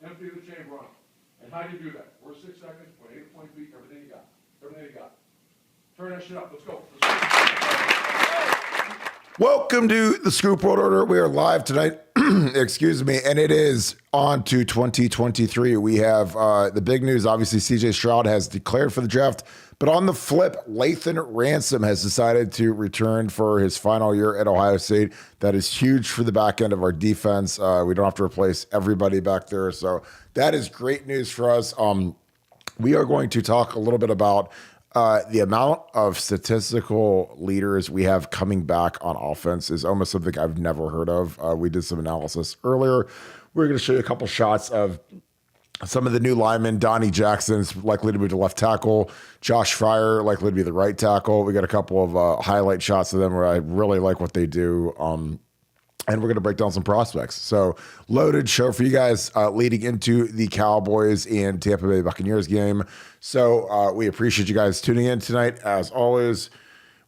empty the chamber on them. And how do you do that? We're 6 seconds, point A to point B, everything you got. Everything you got. Turn that shit up. Let's go. Welcome to the Scoop World Order. We are live tonight. Excuse me. And it is on to 2023. We have the big news. Obviously, CJ Stroud has declared for the draft. But on the flip, Lathan Ransom has decided to return for his final year at Ohio State. That is huge for the back end of our defense. We don't have to replace everybody back there. So that is great news for us. We are going to talk a little bit about the amount of statistical leaders we have coming back on offense is almost something I've never heard of. We did some analysis earlier. We're going to show you a couple shots of some of the new linemen. Donnie Jackson's likely to move to left tackle. Josh Fryer likely to be the right tackle. We got a couple of highlight shots of them where I really like what they do. And we're going to break down some prospects. So loaded show for you guys leading into the Cowboys and Tampa Bay Buccaneers game. So we appreciate you guys tuning in tonight. As always,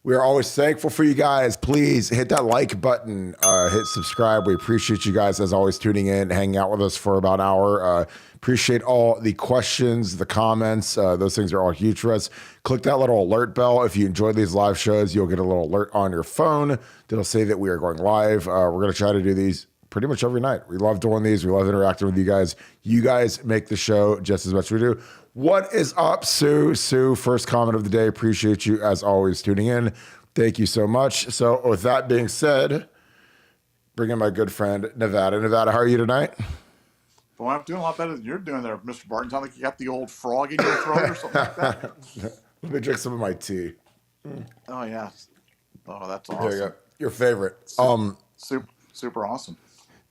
we are always thankful for you guys. Please hit that like button, hit subscribe. We appreciate you guys, as always, tuning in, hanging out with us for about an hour. Appreciate all the questions, the comments. Those things are all huge for us. Click that little alert bell. If you enjoy these live shows, you'll get a little alert on your phone that'll say that we are going live. We're going to try to do these pretty much every night. We love doing these. We love interacting with you guys. You guys make the show just as much as we do. What is up, Sue? Sue, first comment of the day. Appreciate you, as always, tuning in. Thank you so much. So with that being said, bring in my good friend, Nevada. Nevada, how are you tonight? Well, I'm doing a lot better than you're doing there, Mr. Barton. Sounds like you got the old frog in your throat or something like that. Let me drink some of my tea. Oh, yeah. Oh, that's awesome. There you go. Your favorite. Super awesome.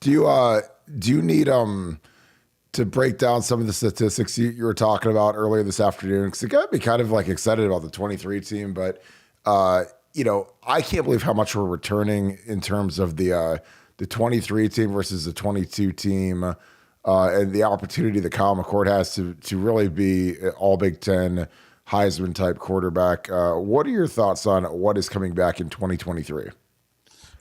Do you need to break down some of the statistics you were talking about earlier this afternoon? Because it got me kind of like excited about the 23 team, but I can't believe how much we're returning in terms of the 23 team versus the 22 team. And the opportunity that Kyle McCord has to really be all Big Ten Heisman type quarterback. What are your thoughts on what is coming back in 2023?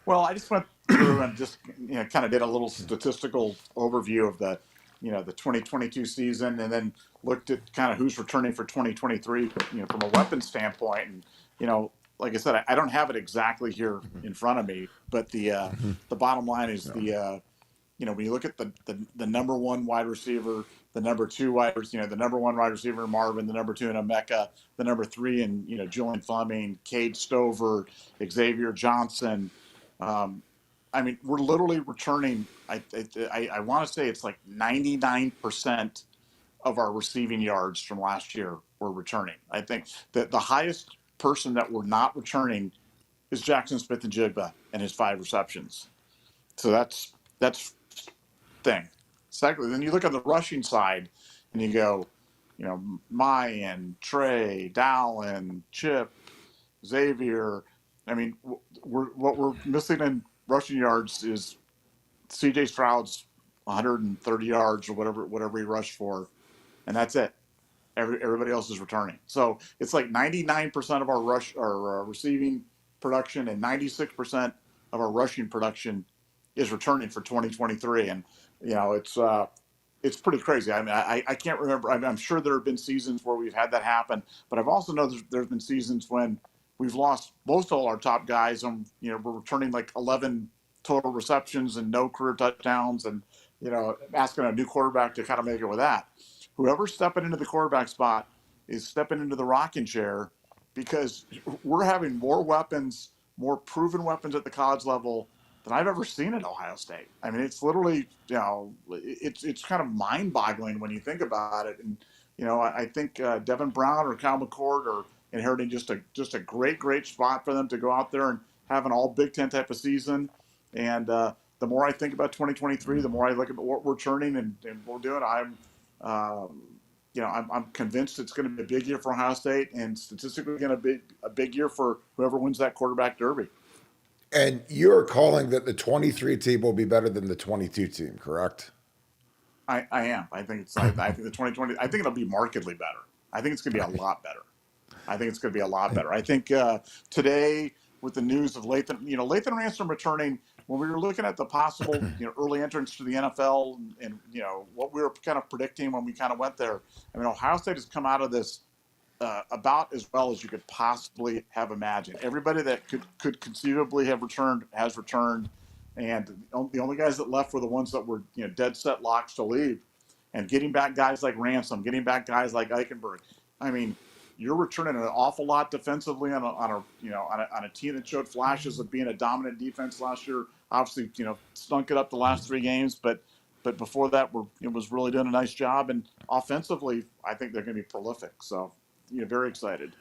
Well, I just went through and just kind of did a little statistical overview of the 2022 season, and then looked at kind of who's returning for 2023, from a weapon standpoint. And like I said, I don't have it exactly here in front of me, but the bottom line is when you look at the number one wide receiver, the number two wide receiver, the number one wide receiver, Marvin, the number two in Emeka, the number three in, Julian Fleming, Cade Stover, Xavier Johnson. We're literally returning. I want to say it's like 99% of our receiving yards from last year we're returning. I think that the highest person that we're not returning is Jackson Smith-Njigba and his 5 receptions. So that's thing. Secondly, then you look at the rushing side and you go, Mayan, Trey, Dallin, Chip, Xavier. What we're missing in rushing yards is CJ Stroud's 130 yards or whatever he rushed for, and that's it. Everybody else is returning. So it's like 99% of our receiving production and 96% of our rushing production is returning for 2023, and it's pretty crazy. I can't remember. I'm sure there have been seasons where we've had that happen, but I've also know there's been seasons when we've lost most all our top guys, and we're returning like 11 total receptions and no career touchdowns, and asking a new quarterback to kind of make it with that. Whoever's stepping into the quarterback spot is stepping into the rocking chair, because we're having more weapons, more proven weapons at the college level than I've ever seen at Ohio State. It's literally, it's kind of mind-boggling when you think about it. And I think Devin Brown or Kyle McCord are inheriting just a great spot for them to go out there and have an all Big Ten type of season. And the more I think about 2023, the more I look at what we're turning and what we're doing, I'm convinced it's going to be a big year for Ohio State, and statistically going to be a big year for whoever wins that quarterback derby. And you're calling that the 23 team will be better than the 22 team, correct? I am. I think the 2020. I think it'll be markedly better. I think it's going to be a lot better. I think today with the news of Lathan Ransom returning, when we were looking at the possible, early entrance to the NFL and what we were kind of predicting when we kind of went there. I mean, Ohio State has come out of this about as well as you could possibly have imagined. Everybody that could conceivably have returned has returned, and the only guys that left were the ones that were dead set locks to leave. And getting back guys like Ransom, getting back guys like Eichenberg. I mean, you're returning an awful lot defensively on a team that showed flashes of being a dominant defense last year. Obviously, stunk it up the last 3 games, but before that, it was really doing a nice job. And offensively, I think they're going to be prolific. So, very excited.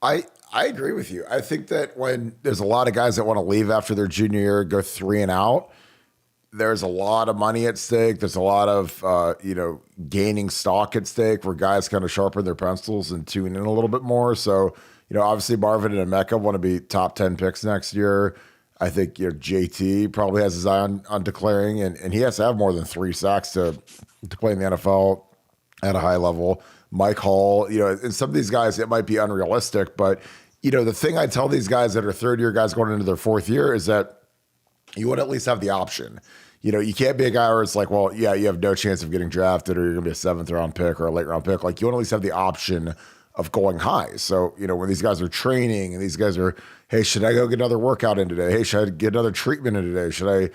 I agree with you. I think that when there's a lot of guys that want to leave after their junior year, go 3 and out, there's a lot of money at stake. There's a lot of, gaining stock at stake where guys kind of sharpen their pencils and tune in a little bit more. So, obviously Marvin and Emeka want to be top 10 picks next year. I think, JT probably has his eye on declaring, and he has to have more than 3 sacks to play in the NFL at a high level. Mike Hall, and some of these guys, it might be unrealistic, but, the thing I tell these guys that are third-year guys going into their 4th year is that you would at least have the option. You can't be a guy where it's like, well, yeah, you have no chance of getting drafted or you're going to be a 7th-round pick or a late-round pick. Like, you want to at least have the option of going high. So, when these guys are training and these guys are, hey, should I go get another workout in today? Hey, should I get another treatment in today? Should I,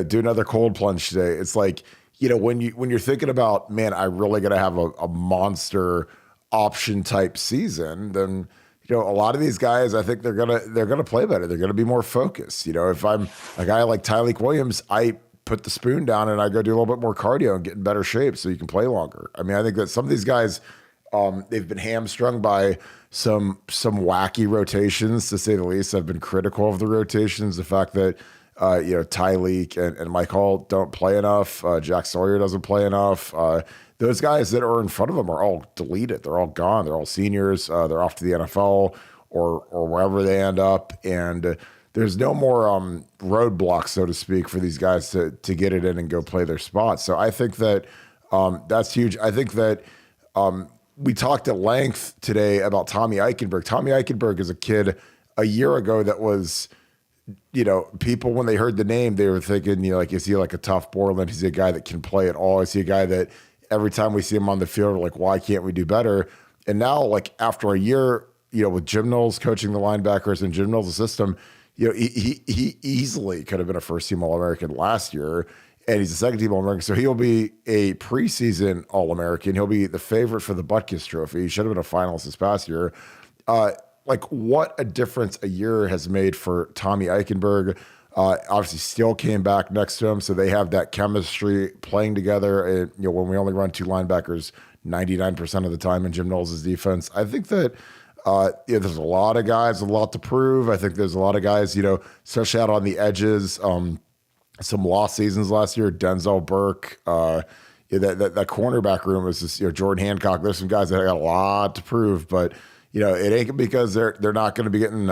do another cold plunge today? It's like, when you're thinking about, man, I really got to have a monster option type season, then a lot of these guys, I think they're gonna play better. They're gonna be more focused. If I'm a guy like Tyleek Williams, I put the spoon down and I go do a little bit more cardio and get in better shape so you can play longer. I mean, I think that some of these guys, they've been hamstrung by some wacky rotations, to say the least. I've been critical of the rotations, the fact that Tyleek and Mike Hall don't play enough. Jack Sawyer doesn't play enough. Those guys that are in front of them are all deleted. They're all gone. They're all seniors. They're off to the NFL or wherever they end up. And there's no more roadblocks, so to speak, for these guys to get it in and go play their spots. So I think that that's huge. I think that we talked at length today about Tommy Eichenberg. Tommy Eichenberg is a kid a year ago that was, people, when they heard the name, they were thinking, is he like a tough Borland? Is he a guy that can play at all? Is he a guy that every time we see him on the field, we're like, why can't we do better? And now, like, after a year, with Jim Knowles coaching the linebackers and Jim Knowles' system, he easily could have been a first-team All-American last year, and he's a second-team All-American, so he'll be a preseason All-American. He'll be the favorite for the Buckeyes trophy. He should have been a finalist this past year. What a difference a year has made for Tommy Eichenberg. Obviously, Steele came back next to him, so they have that chemistry playing together. And, when we only run 2 linebackers 99% of the time in Jim Knowles' defense, I think that there's a lot of guys, a lot to prove. I think there's a lot of guys, especially out on the edges. Some lost seasons last year. Denzel Burke, that cornerback room was just, Jordan Hancock. There's some guys that got a lot to prove, but it ain't because they're not going to be getting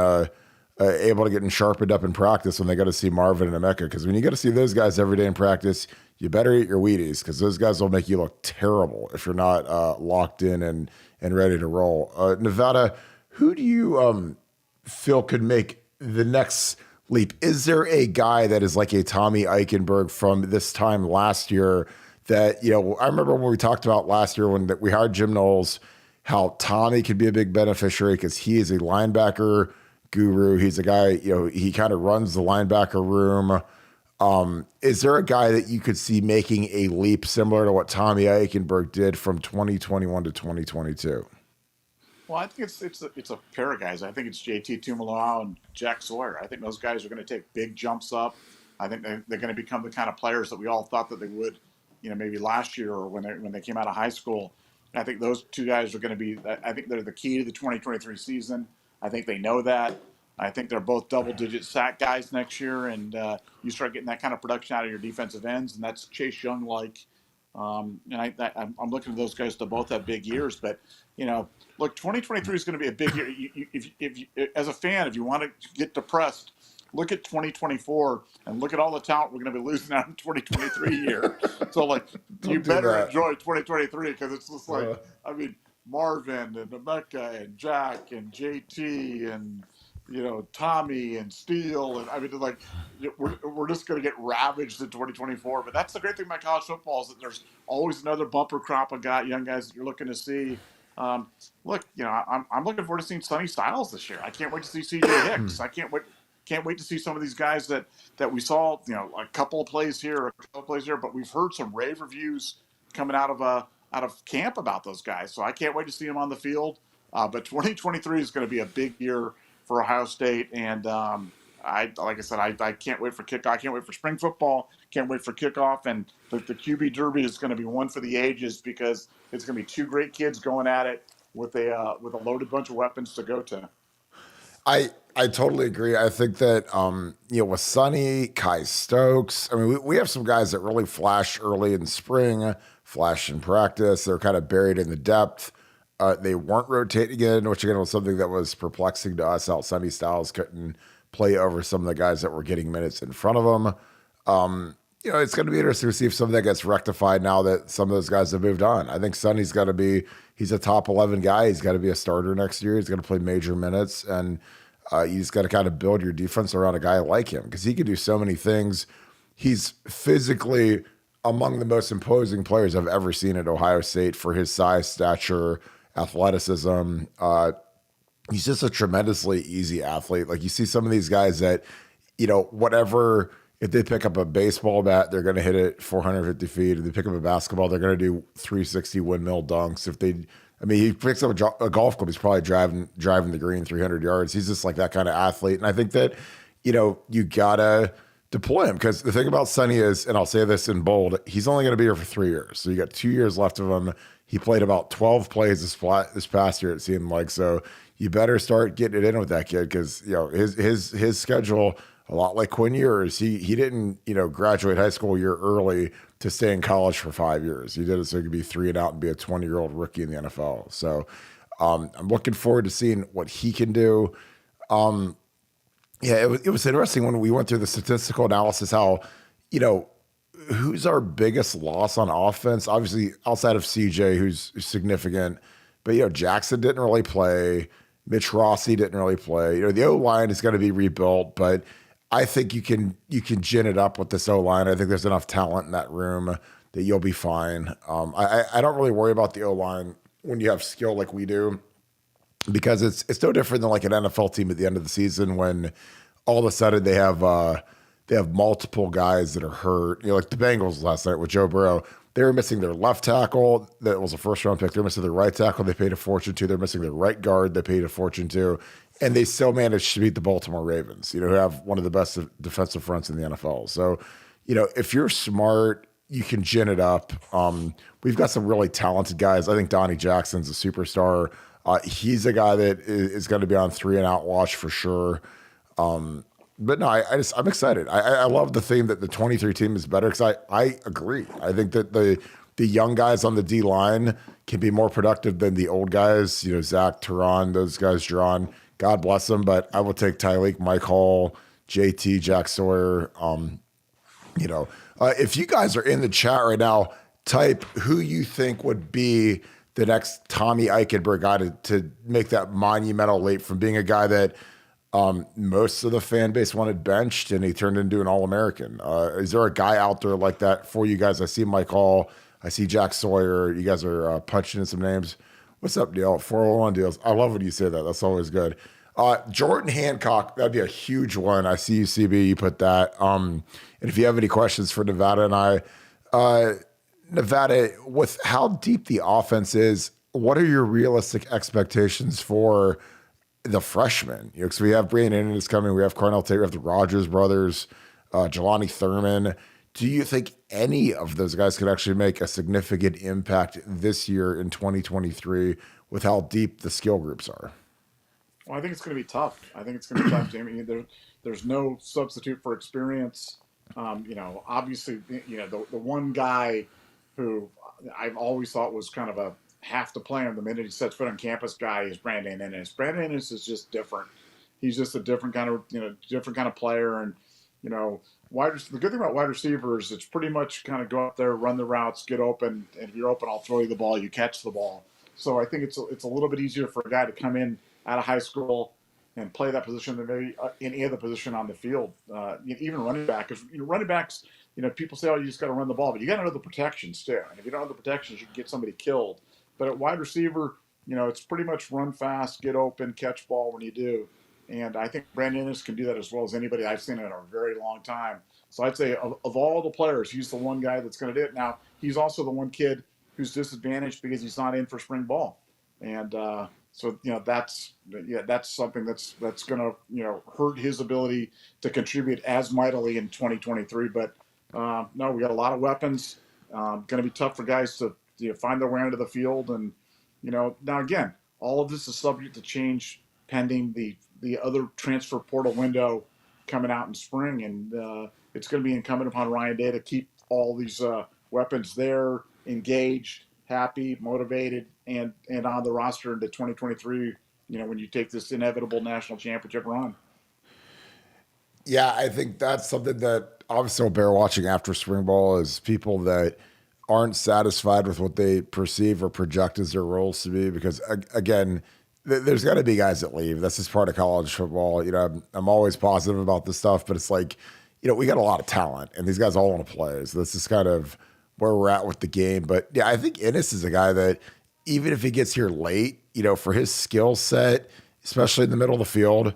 able to get sharpened up in practice when they got to see Marvin and Emeka. Because when you got to see those guys every day in practice, you better eat your Wheaties, because those guys will make you look terrible if you're not locked in and ready to roll. Nevada, who do you feel could make the next leap? Is there a guy that is like a Tommy Eichenberg from this time last year that, I remember when we talked about last year when we hired Jim Knowles, how Tommy could be a big beneficiary because he is a linebacker guru. He's a guy, he kind of runs the linebacker room. Is there a guy that you could see making a leap similar to what Tommy Eichenberg did from 2021 to 2022? Well, I think it's a pair of guys. I think it's JT Tuimoloau and Jack Sawyer. I think those guys are going to take big jumps up. I think they're going to become the kind of players that we all thought that they would, maybe last year or when they came out of high school. I think those 2 guys are going to be. I think they're the key to the 2023 season. I think they know that. I think they're both double-digit sack guys next year, and you start getting that kind of production out of your defensive ends, and that's Chase Young-like. And I'm looking at those guys to both have big years. But, look, 2023 is going to be a big year. If as a fan, if you want to get depressed, look at 2024 and look at all the talent we're going to be losing out in 2023 year. So, you better enjoy 2023, because it's just Marvin and Emeka and Jack and JT and Tommy and Steele, and I mean, like, we're just going to get ravaged in 2024. But that's the great thing about college football, is that there's always another bumper crop of young guys that you're looking to see. Look, I'm looking forward to seeing Sonny Styles this year. I can't wait to see C.J. Hicks. I can't wait to see some of these guys that we saw. A couple of plays here, a couple of plays here, but we've heard some rave reviews coming out of camp about those guys. So I can't wait to see them on the field. But 2023 is going to be a big year for Ohio State, and like I said, I can't wait for kickoff. I can't wait for spring football. Can't wait for kickoff, and the QB Derby is going to be one for the ages, because it's going to be two great kids going at it with a loaded bunch of weapons to go to. I totally agree. I think that with Sonny, Kai Stokes, I mean, we have some guys that really flash early in spring, flash in practice. They're kind of buried in the depth. They weren't rotating in, which again was something that was perplexing to us. How Sonny Styles couldn't play over some of the guys that were getting minutes in front of him. It's going to be interesting to see if some of that gets rectified now that some of those guys have moved on. I think Sonny's got to be, he's a top 11 guy. He's got to be a starter next year. He's going to play major minutes, and you just got to kind of build your defense around a guy like him, because he can do so many things. He's physically among the most imposing players I've ever seen at Ohio State for his size, stature, athleticism. He's just a tremendously easy athlete. Like, you see some of these guys that, whatever, if they pick up a baseball bat, they're going to hit it 450 feet. If they pick up a basketball, they're going to do 360 windmill dunks. He picks up a golf club, he's probably driving the green 300 yards. He's just like that kind of athlete. And I think that, you gotta deploy him, because the thing about Sonny is, and I'll say this in bold, he's only going to be here for 3 years. So you got 2 years left of him. He played about 12 plays this past year, it seemed like. So you better start getting it in with that kid, because his schedule, a lot like Quinn Ewers, he didn't graduate high school a year early to stay in college for 5 years. He did it so he could be 3 and out and be a 20-year-old rookie in the NFL. So I'm looking forward to seeing what he can do. It was interesting when we went through the statistical analysis, how who's our biggest loss on offense? Obviously, outside of CJ, who's significant, but Jackson didn't really play. Mitch Rossi didn't really play. The O-line is going to be rebuilt, but I think you can gin it up with this O-line. I think there's enough talent in that room that you'll be fine. I don't really worry about the O-line when you have skill like we do, because it's no different than like an NFL team at the end of the season, when all of a sudden they have multiple guys that are hurt. Like the Bengals last night with Joe Burrow, they were missing their left tackle. That was a first-round pick. They're missing their right tackle. They paid a fortune to. They're missing their right guard. They paid a fortune to. And they still managed to beat the Baltimore Ravens, who have one of the best defensive fronts in the NFL. So, if you're smart, you can gin it up. We've got some really talented guys. I think Donnie Jackson's a superstar. He's a guy that is going to be on 3 and out watch for sure. But no, I'm excited. I love the theme that the 23 team is better, because I agree. I think that the young guys on the D line can be more productive than the old guys. Zach, Teron, those guys, Jerron, God bless them. But I will take Tyleek, Mike Hall, JT, Jack Sawyer. If you guys are in the chat right now, type who you think would be the next Tommy Eichenberg guy to make that monumental leap from being a guy that most of the fan base wanted benched and he turned into an All-American. Is there a guy out there like that for you guys? I see Mike Hall. I see Jack Sawyer. You guys are punching in some names. What's up, Dale? 401 deals. I love when you say that. That's always good. Jordan Hancock, that'd be a huge one. I see you, CB, you put that. And if you have any questions for Nevada and I, Nevada, with how deep the offense is, what are your realistic expectations for the freshmen? Because we have Brandon Innes coming, we have Carnell Tate, we have the Rogers brothers, Jelani Thurman. Do you think any of those guys could actually make a significant impact this year in 2023 with how deep the skill groups are? Well, I think it's going to be tough. I think it's going to be tough, Jamie. There's no substitute for experience. Obviously, the one guy who I've always thought was kind of a have to play him the minute he sets foot on campus guy is Brandon Innes. Brandon Innes is just different. He's just a different kind of player. And, the good thing about wide receivers, it's pretty much kind of go up there, run the routes, get open. And if you're open, I'll throw you the ball. You catch the ball. So I think it's a little bit easier for a guy to come in out of high school and play that position than maybe any other position on the field. Even running back, because running backs, people say, oh, you just got to run the ball, but you got to know the protections too. And if you don't know the protections, you can get somebody killed. But at wide receiver, it's pretty much run fast, get open, catch ball when you do. And I think Brandon Inniss can do that as well as anybody I've seen in a very long time. So I'd say of all the players, he's the one guy that's going to do it. Now, he's also the one kid who's disadvantaged because he's not in for spring ball. And so that's something that's going to hurt his ability to contribute as mightily in 2023. But no, we got a lot of weapons. Going to be tough for guys to find their way into the field. And now again, all of this is subject to change pending the other transfer portal window coming out in spring, and it's going to be incumbent upon Ryan Day to keep all these weapons there, engaged, happy, motivated, and on the roster into 2023. When you take this inevitable national championship run. Yeah, I think that's something that obviously will bear watching after spring ball is people that aren't satisfied with what they perceive or project as their roles to be. Because again, there's got to be guys that leave. That's just part of college football. I'm always positive about this stuff, but it's like, we got a lot of talent, and these guys all want to play. So this is kind of where we're at with the game. But yeah, I think Inniss is a guy that even if he gets here late, for his skill set, especially in the middle of the field,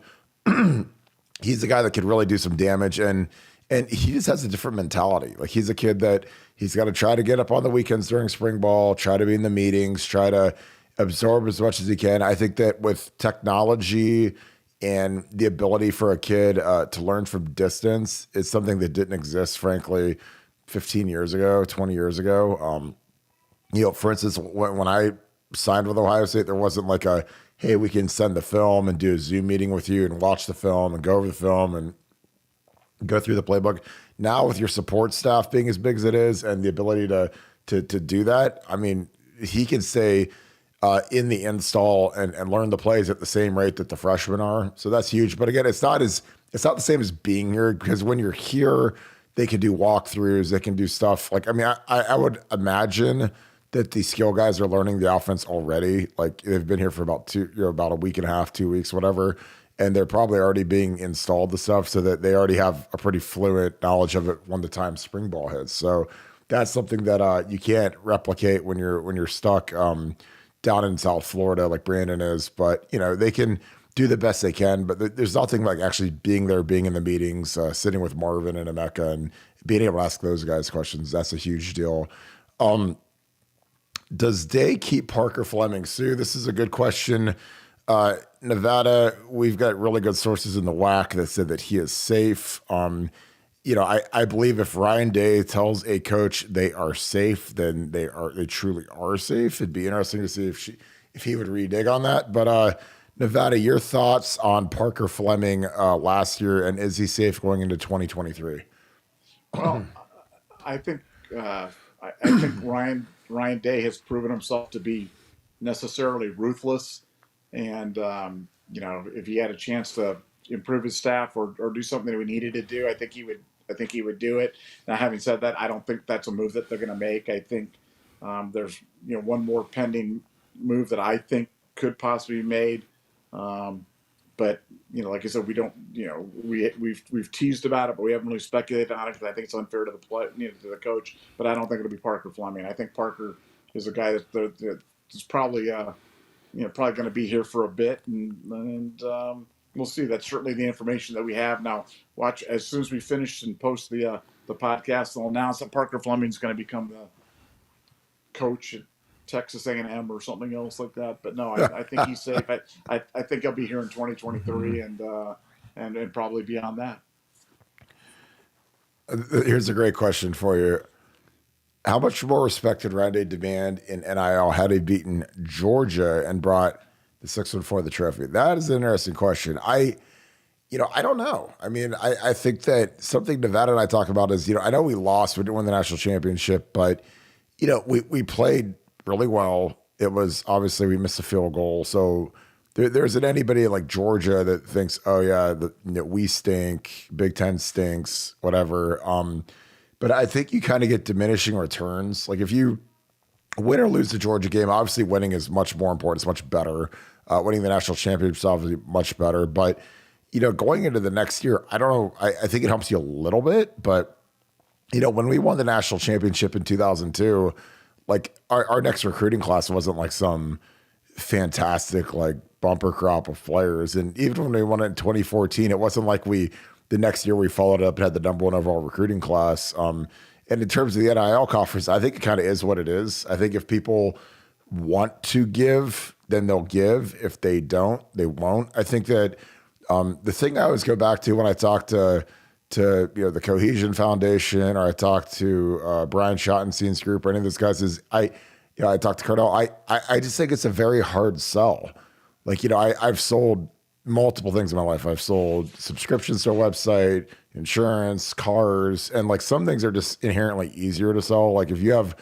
he's the guy that could really do some damage. And he just has a different mentality. Like he's a kid that he's got to try to get up on the weekends during spring ball, try to be in the meetings, try to absorb as much as he can. I think that with technology and the ability for a kid to learn from distance is something that didn't exist, frankly, 15 years ago, 20 years ago. For instance, when I signed with Ohio State, there wasn't like a, hey, we can send the film and do a Zoom meeting with you and watch the film and go over the film and go through the playbook. Now with your support staff being as big as it is and the ability to do that, I mean, he can say in the install and learn the plays at the same rate that the freshmen are. So that's huge. But again, it's not the same as being here, because when you're here, they can do walkthroughs, they can do stuff like, I would imagine that the skill guys are learning the offense already. Like they've been here for about a week and a half, 2 weeks, whatever. And they're probably already being installed the stuff so that they already have a pretty fluent knowledge of it when the time spring ball hits. So that's something that you can't replicate when you're stuck down in South Florida like Brandon is. But they can do the best they can. But there's nothing like actually being there, being in the meetings, sitting with Marvin and Emeka and being able to ask those guys questions. That's a huge deal. Does Day keep Parker Fleming? Sue, this is a good question. Nevada, we've got really good sources in the WAC that said that he is safe. I believe if Ryan Day tells a coach they are safe, then they truly are safe. It'd be interesting to see if he would renege on that. But Nevada, your thoughts on Parker Fleming last year, and is he safe going into 2023? Well, I think Ryan Day has proven himself to be necessarily ruthless. And, if he had a chance to improve his staff or do something that we needed to do, I think he would do it. Now, having said that, I don't think that's a move that they're going to make. I think there's, one more pending move that I think could possibly be made. But, like I said, we don't, we've teased about it, but we haven't really speculated on it because I think it's unfair to to the coach. But I don't think it'll be Parker Fleming. I think Parker is a guy that's probably probably going to be here for a bit, and we'll see. That's certainly the information that we have now. Watch as soon as we finish and post the podcast, they'll announce that Parker Fleming is going to become the coach at Texas A&M or something else like that. But no, I think he's safe. I think he'll be here in 2023 and probably beyond that. Here's a great question for you. How much more respect did Ryan Day demand in NIL had he beaten Georgia and brought the 6-4 the trophy? That is an interesting question. I don't know. I think that something Nevada and I talk about is, I know we lost, we didn't win the national championship, but, we played really well. It was obviously we missed a field goal. So there isn't anybody like Georgia that thinks, oh yeah, we stink, Big Ten stinks, whatever. But I think you kind of get diminishing returns. Like if you win or lose the Georgia game, obviously winning is much more important. It's much better. Winning the national championship is obviously much better. But, going into the next year, I don't know. I think it helps you a little bit. But, when we won the national championship in 2002, like our next recruiting class wasn't like some fantastic, like bumper crop of players. And even when we won it in 2014, it wasn't like the next year we followed up and had the number one overall recruiting class. And in terms of the NIL conference, I think it kind of is what it is. I think if people want to give, then they'll give. If they don't, they won't. I think that the thing I always go back to when I talk to the Cohesion Foundation, or I talk to Brian Schottenstein's group, or any of those guys, is I talked to Cardell. I just think it's a very hard sell. Like, I've sold multiple things in my life. I've sold subscriptions to a website, insurance, cars, and like some things are just inherently easier to sell. Like if you have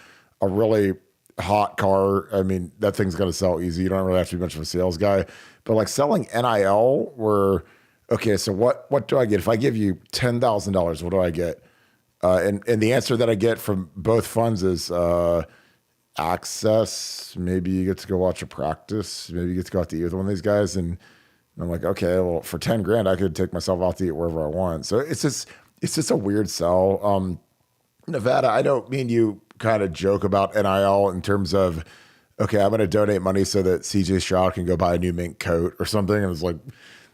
a really hot car, I mean, that thing's going to sell easy. You don't really have to be much of a sales guy. But like selling NIL, where, okay, so what do I get? If I give you $10,000, what do I get? And the answer that I get from both funds is access. Maybe you get to go watch a practice. Maybe you get to go out to eat with one of these guys. And I'm like, okay, well, for 10 grand, I could take myself out to eat wherever I want. So it's just a weird sell. Nevada, I don't mean you kind of joke about NIL in terms of, okay, I'm going to donate money so that CJ Stroud can go buy a new mink coat or something. And it's like,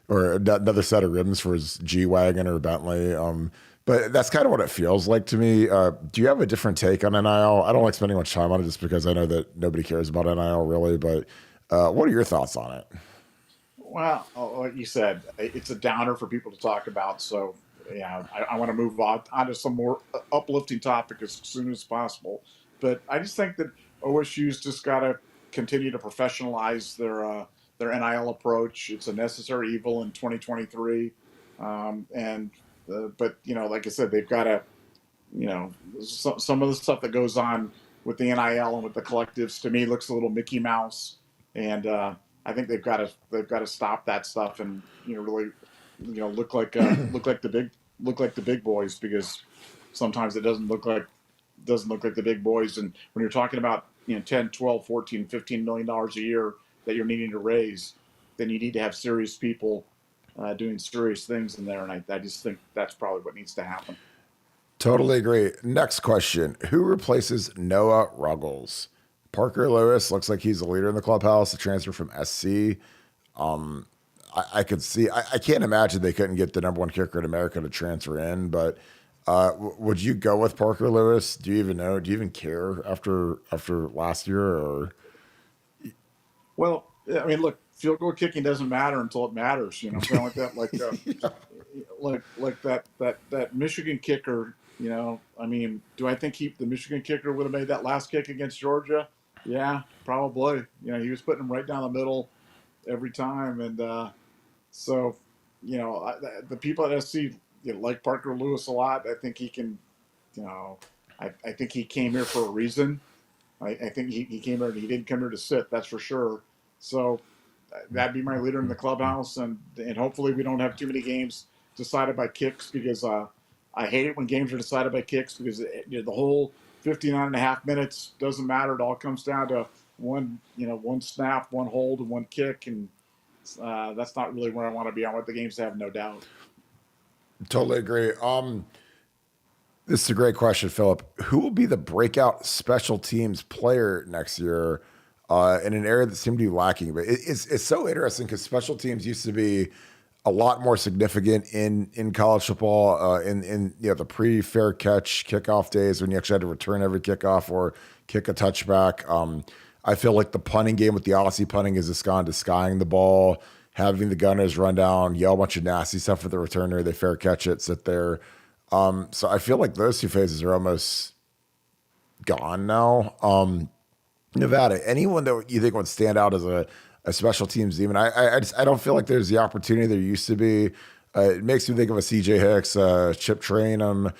or another set of rims for his G-Wagon or Bentley. But that's kind of what it feels like to me. Do you have a different take on NIL? I don't like spending much time on it just because I know that nobody cares about NIL really. But what are your thoughts on it? Well, like you said, it's a downer for people to talk about. So, I want to move on to some more uplifting topic as soon as possible. But I just think that OSU's just got to continue to professionalize their NIL approach. It's a necessary evil in 2023. But like I said, they've got to, some of the stuff that goes on with the NIL and with the collectives to me looks a little Mickey Mouse, and I think they've got to stop that stuff and really look like the big boys, because sometimes it doesn't look like the big boys. And when you're talking about 10, 12, 14, $15 million a year that you're needing to raise, then you need to have serious people doing serious things in there. And I just think that's probably what needs to happen. Totally agree. Next question. Who replaces Noah Ruggles? Parker Lewis looks like he's the leader in the clubhouse, a transfer from SC. I could see, I can't imagine they couldn't get the number one kicker in America to transfer in, but would you go with Parker Lewis? Do you even know? Do you even care after last year? Or Well, I mean, look, field goal kicking doesn't matter until it matters. Kind of like that, like that Michigan kicker. I mean, do I think the Michigan kicker would have made that last kick against Georgia? Yeah, probably. He was putting them right down the middle every time, and so the people at SC like Parker Lewis a lot. I think he can. I think he came here for a reason. I think he came here. He didn't come here to sit. That's for sure. So that'd be my leader in the clubhouse, and hopefully we don't have too many games decided by kicks, because I hate it when games are decided by kicks, because the whole 59 and a half minutes doesn't matter. It all comes down to one snap, one hold, and one kick, and that's not really where I want to be. I want the games to have no doubt. Totally agree. This is a great question, Philip. Who will be the breakout special teams player next year in an area that seemed to be lacking? But it's so interesting because special teams used to be a lot more significant in college football in the pre-fair catch kickoff days when you actually had to return every kickoff or kick a touchback. I feel like the punting game with the Aussie punting has just gone to skying the ball, having the gunners run down, yell a bunch of nasty stuff at the returner, they fair catch it, sit there. So I feel like those two phases are almost gone now. Nevada, anyone that you think would stand out as a special teams team? And I don't feel like there's the opportunity there used to be. It makes me think of a CJ Hicks, Chip Trainum.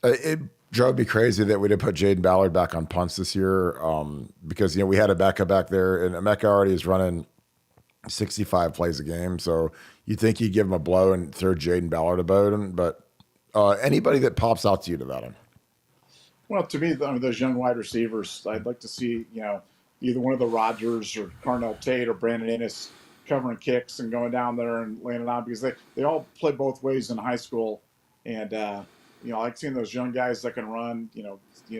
It drove me crazy that we didn't put Jaden Ballard back on punts this year because we had a backup back there, and Emeka already is running 65 plays a game. So you think you give him a blow and throw Jaden Ballard about him, but anybody that pops out to you about him? Well, to me, those young wide receivers, I'd like to see, either one of the Rodgers or Carnell Tate or Brandon Ennis covering kicks and going down there and laying it on, because they all play both ways in high school. And, I like seeing those young guys that can run,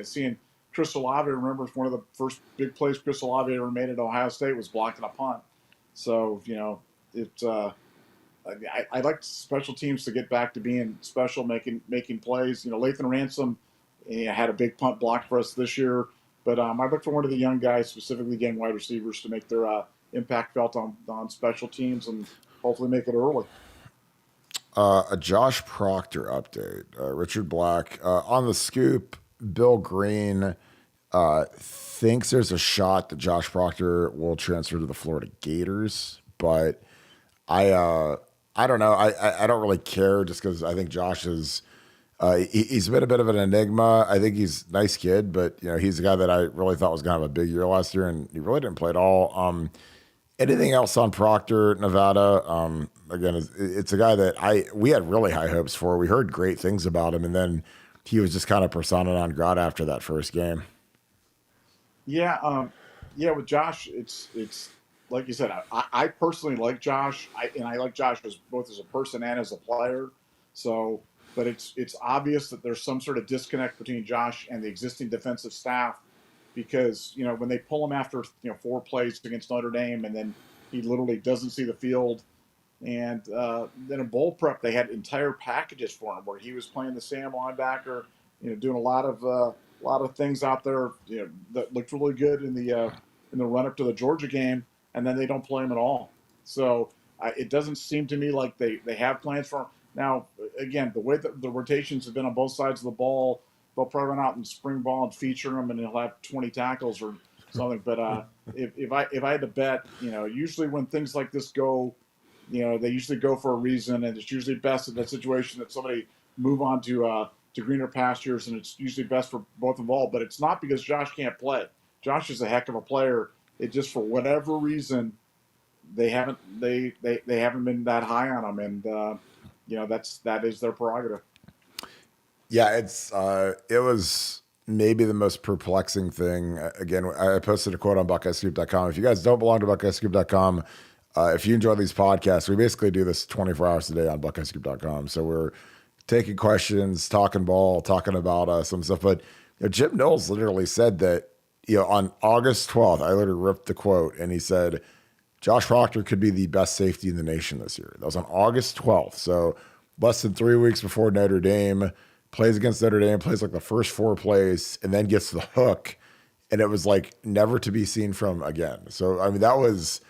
seeing Chris Olave. Remember, one of the first big plays Chris Olave ever made at Ohio State was blocking a punt. So, it's, I like special teams to get back to being special, making plays. Lathan Ransom had a big punt block for us this year, but I look for one of the young guys, specifically again wide receivers, to make their impact felt on special teams and hopefully make it early. A Josh Proctor update. Richard Black on the scoop. Bill Green thinks there's a shot that Josh Proctor will transfer to the Florida Gators, but I don't know. I don't really care, just because I think Josh is he's been a bit of an enigma. I think he's a nice kid, but he's a guy that I really thought was going to have a big year last year, and he really didn't play at all. Anything else on Proctor, Nevada? Again, it's a guy that we had really high hopes for. We heard great things about him, and then he was just kind of persona non grata after that first game. Yeah, with Josh, it's like you said. I personally like Josh, and I like Josh both as a person and as a player. So, but it's obvious that there's some sort of disconnect between Josh and the existing defensive staff, because when they pull him after 4 plays against Notre Dame, and then he literally doesn't see the field. And then in bowl prep, they had entire packages for him where he was playing the Sam linebacker, doing a lot of things out there, that looked really good in the run up to the Georgia game, and then they don't play him at all. So it doesn't seem to me like they have plans for him. Now, again, the way that the rotations have been on both sides of the ball, they'll probably run out in spring ball and feature him, and he'll have 20 tackles or something. But if I had to bet, usually when things like this go, they usually go for a reason, and it's usually best in that situation that somebody move on to greener pastures, and it's usually best for both involved. But it's not because Josh can't play. Josh is a heck of a player. It just, for whatever reason, they haven't been that high on him, and that is their prerogative. Yeah, it was maybe the most perplexing thing. Again, I posted a quote on BuckeyesScoop.com. If you guys don't belong to BuckeyesScoop.com, if you enjoy these podcasts, we basically do this 24 hours a day on BuckeyesScoop.com. So we're taking questions, talking ball, talking about some stuff. But Jim Knowles literally said that on August 12th, I literally ripped the quote, and he said Josh Proctor could be the best safety in the nation this year. That was on August 12th. So less than 3 weeks before Notre Dame. Plays against Notre Dame, plays like the first 4 plays, and then gets the hook. And it was like never to be seen from again. So, I mean, that was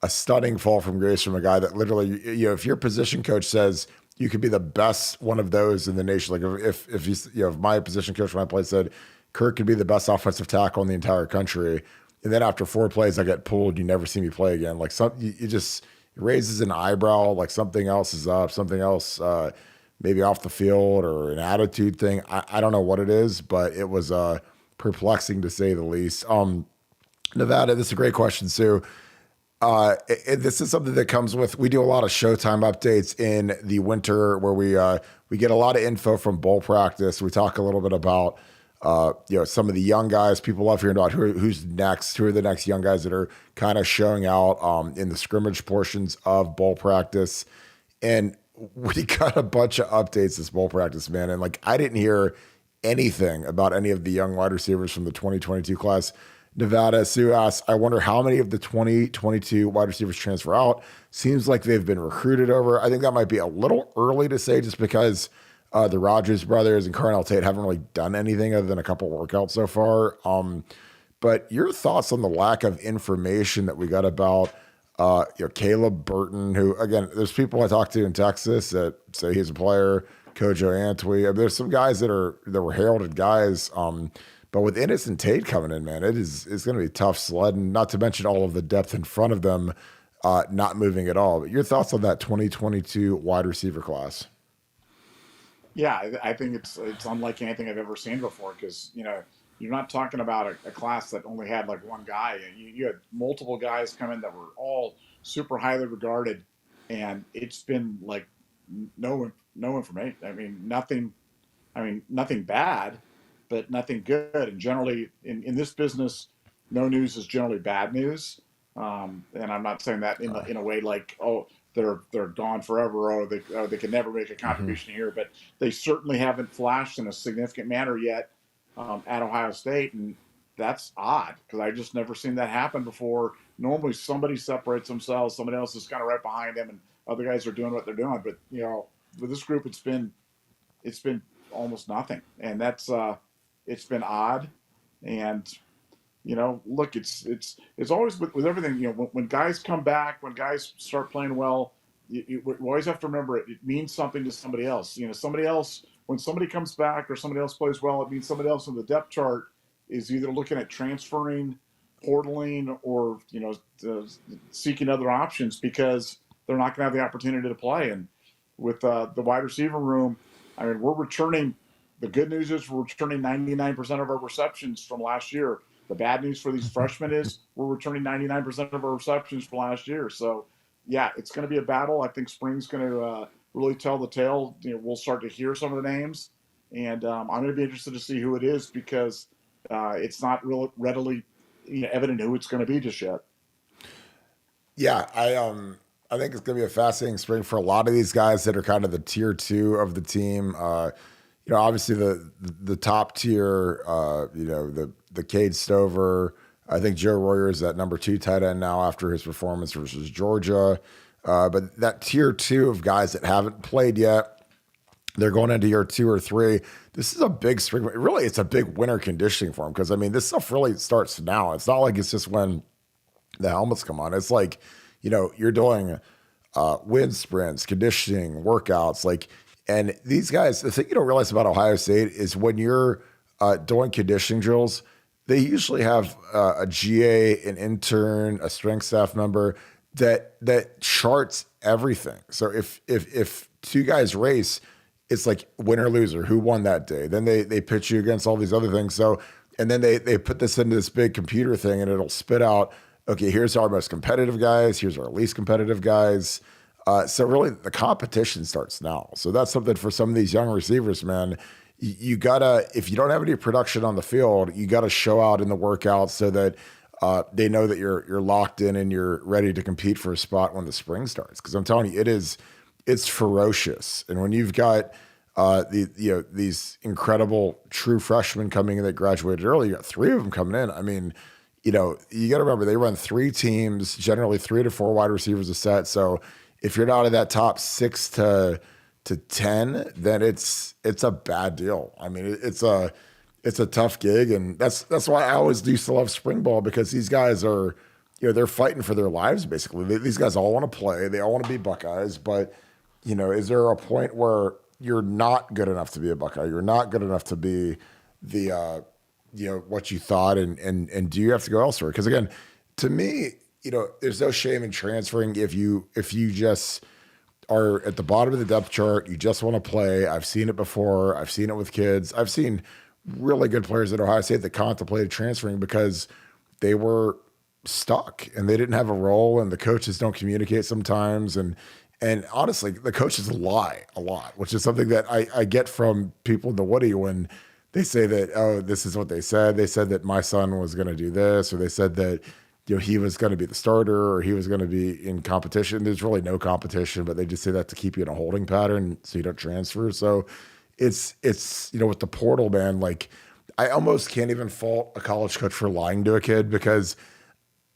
a stunning fall from grace from a guy that literally, if your position coach says you could be the best one of those in the nation, like if you, if my position coach when I played said Kirk could be the best offensive tackle in the entire country, and then after 4 plays I get pulled, you never see me play again. Like it just raises an eyebrow, like something else is up, something else, maybe off the field or an attitude thing. I don't know what it is, but it was perplexing to say the least. Nevada, this is a great question, Sue. This is something that comes with, we do a lot of Showtime updates in the winter where we get a lot of info from bowl practice. We talk a little bit about some of the young guys. People love hearing about who's next, who are the next young guys that are kind of showing out in the scrimmage portions of bowl practice. And we got a bunch of updates this bowl practice, man. And like, I didn't hear anything about any of the young wide receivers from the 2022 class. Nevada, Sue asks, I wonder how many of the 2022 wide receivers transfer out. Seems like they've been recruited over. I think that might be a little early to say, just because the Rogers brothers and Carnell Tate haven't really done anything other than a couple workouts so far. But your thoughts on the lack of information that we got about Caleb Burton, who, again, there's people I talked to in Texas that say he's a player, Kojo Antwi. I mean, there's some guys that were heralded guys. But with Ennis and Tate coming in, man, it's going to be tough sledding, not to mention all of the depth in front of them not moving at all. But your thoughts on that 2022 wide receiver class? Yeah, I think it's unlike anything I've ever seen before, because you're not talking about a class that only had like one guy. You had multiple guys come in that were all super highly regarded, and it's been like no information. I mean, nothing bad, but nothing good. And generally, in this business, no news is generally bad news. And I'm not saying that in a way like, oh, they're gone forever, or they can never make a contribution here, but they certainly haven't flashed in a significant manner yet at Ohio State, and that's odd because I just never seen that happen before. Normally, somebody separates themselves, somebody else is kind of right behind them, and other guys are doing what they're doing. But with this group, it's been almost nothing, and that's it's been odd. And look, it's always with everything. When guys come back, when guys start playing well, you always have to remember it means something to somebody else. Somebody else, when somebody comes back or somebody else plays well, it means somebody else on the depth chart is either looking at transferring, portaling, or seeking other options because they're not going to have the opportunity to play. And with the wide receiver room, I mean, we're returning. The good news is we're returning 99% of our receptions from last year. The bad news for these freshmen is we're returning 99% of our receptions from last year. So, yeah, it's going to be a battle. I think spring's going to really tell the tale. We'll start to hear some of the names, and I'm going to be interested to see who it is because it's not real readily evident who it's going to be just yet. Yeah, I think it's going to be a fascinating spring for a lot of these guys that are kind of the tier 2 of the team. Obviously the top tier, the Cade Stover. I think Joe Royer is that number 2 tight end now after his performance versus Georgia. But that tier 2 of guys that haven't played yet, they're going into year 2 or 3. This is a big spring. Really, it's a big winter conditioning for them because, this stuff really starts now. It's not like it's just when the helmets come on. It's like, you're doing wind sprints, conditioning, workouts, and these guys, the thing you don't realize about Ohio State is when you're doing conditioning drills, they usually have a GA, an intern, a strength staff member that charts everything. So if 2 guys race, it's like winner or loser, who won that day. Then they pitch you against all these other things. So, and then they put this into this big computer thing and it'll spit out, okay, here's our most competitive guys, here's our least competitive guys. So really the competition starts now. So that's something for some of these young receivers, man. You gotta, if you don't have any production on the field, you gotta show out in the workouts so that they know that you're locked in and you're ready to compete for a spot when the spring starts. Because I'm telling you, it's ferocious. And when you've got these incredible true freshmen coming in that graduated early, you got 3 of them coming in. You got to remember they run 3 teams, generally 3 to 4 wide receivers a set. So if you're not in that top 6 to 10, then it's a bad deal. It's a tough gig, and that's why I always used to love spring ball because these guys are, they're fighting for their lives basically. These guys all want to play, they all want to be Buckeyes, but is there a point where you're not good enough to be a Buckeye? You're not good enough to be the what you thought, and do you have to go elsewhere? Because again, to me, there's no shame in transferring if you just are at the bottom of the depth chart, you just want to play. I've seen it before. I've seen it with kids. I've seen really good players at Ohio State that contemplated transferring because they were stuck and they didn't have a role, and the coaches don't communicate sometimes. And honestly, the coaches lie a lot, which is something that I get from people in the Woody when they say that, oh, this is what they said. They said that my son was going to do this, or they said that he was going to be the starter or he was going to be in competition. There's really no competition, but they just say that to keep you in a holding pattern so you don't transfer. So it's with the portal, man, I almost can't even fault a college coach for lying to a kid because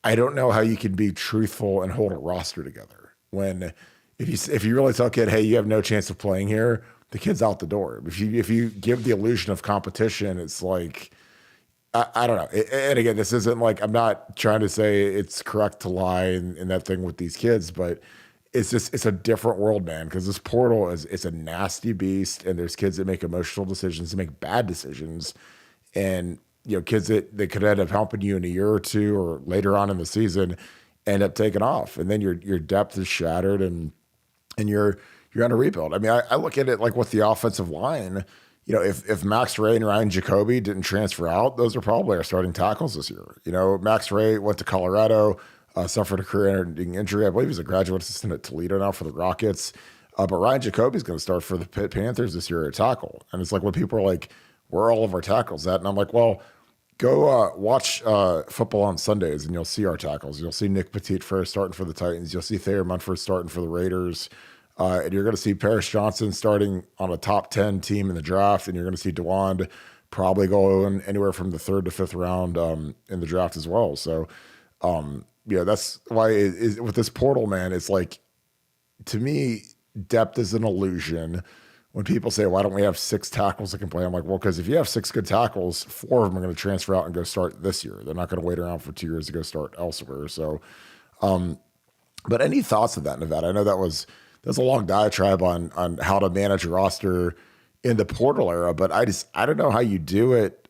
I don't know how you can be truthful and hold a roster together when if you really tell a kid, hey, you have no chance of playing here, the kid's out the door. If you give the illusion of competition, it's like, I don't know. And again, this isn't I'm not trying to say it's correct to lie in that thing with these kids, but it's a different world, man, because this portal it's a nasty beast, and there's kids that make emotional decisions, that make bad decisions, and kids that they could end up helping you in a year or 2 or later on in the season end up taking off, and then your depth is shattered, and you're on a rebuild. I look at it like with the offensive line. If Max Ray and Ryan Jacoby didn't transfer out, those are probably our starting tackles this year. Max Ray went to Colorado, suffered a career-ending injury. I believe he's a graduate assistant at Toledo now for the Rockets. But Ryan Jacoby is going to start for the Pitt Panthers this year at tackle. And it's like when people are like, where are all of our tackles at? And I'm like, well, Go watch football on Sundays, and you'll see our tackles. You'll see Nick Petit first starting for the Titans. You'll see Thayer Munford starting for the Raiders. And you're going to see Paris Johnson starting on a top 10 team in the draft. And you're going to see DeWand probably going anywhere from the 3rd to 5th round in the draft as well. So, that's why with this portal, man, it's like, to me, depth is an illusion. When people say, why don't we have 6 tackles that can play? I'm like, well, because if you have 6 good tackles, 4 of them are going to transfer out and go start this year. They're not going to wait around for 2 years to go start elsewhere. So, but any thoughts of that, Nevada? I know that's a long diatribe on how to manage a roster in the portal era, but I don't know how you do it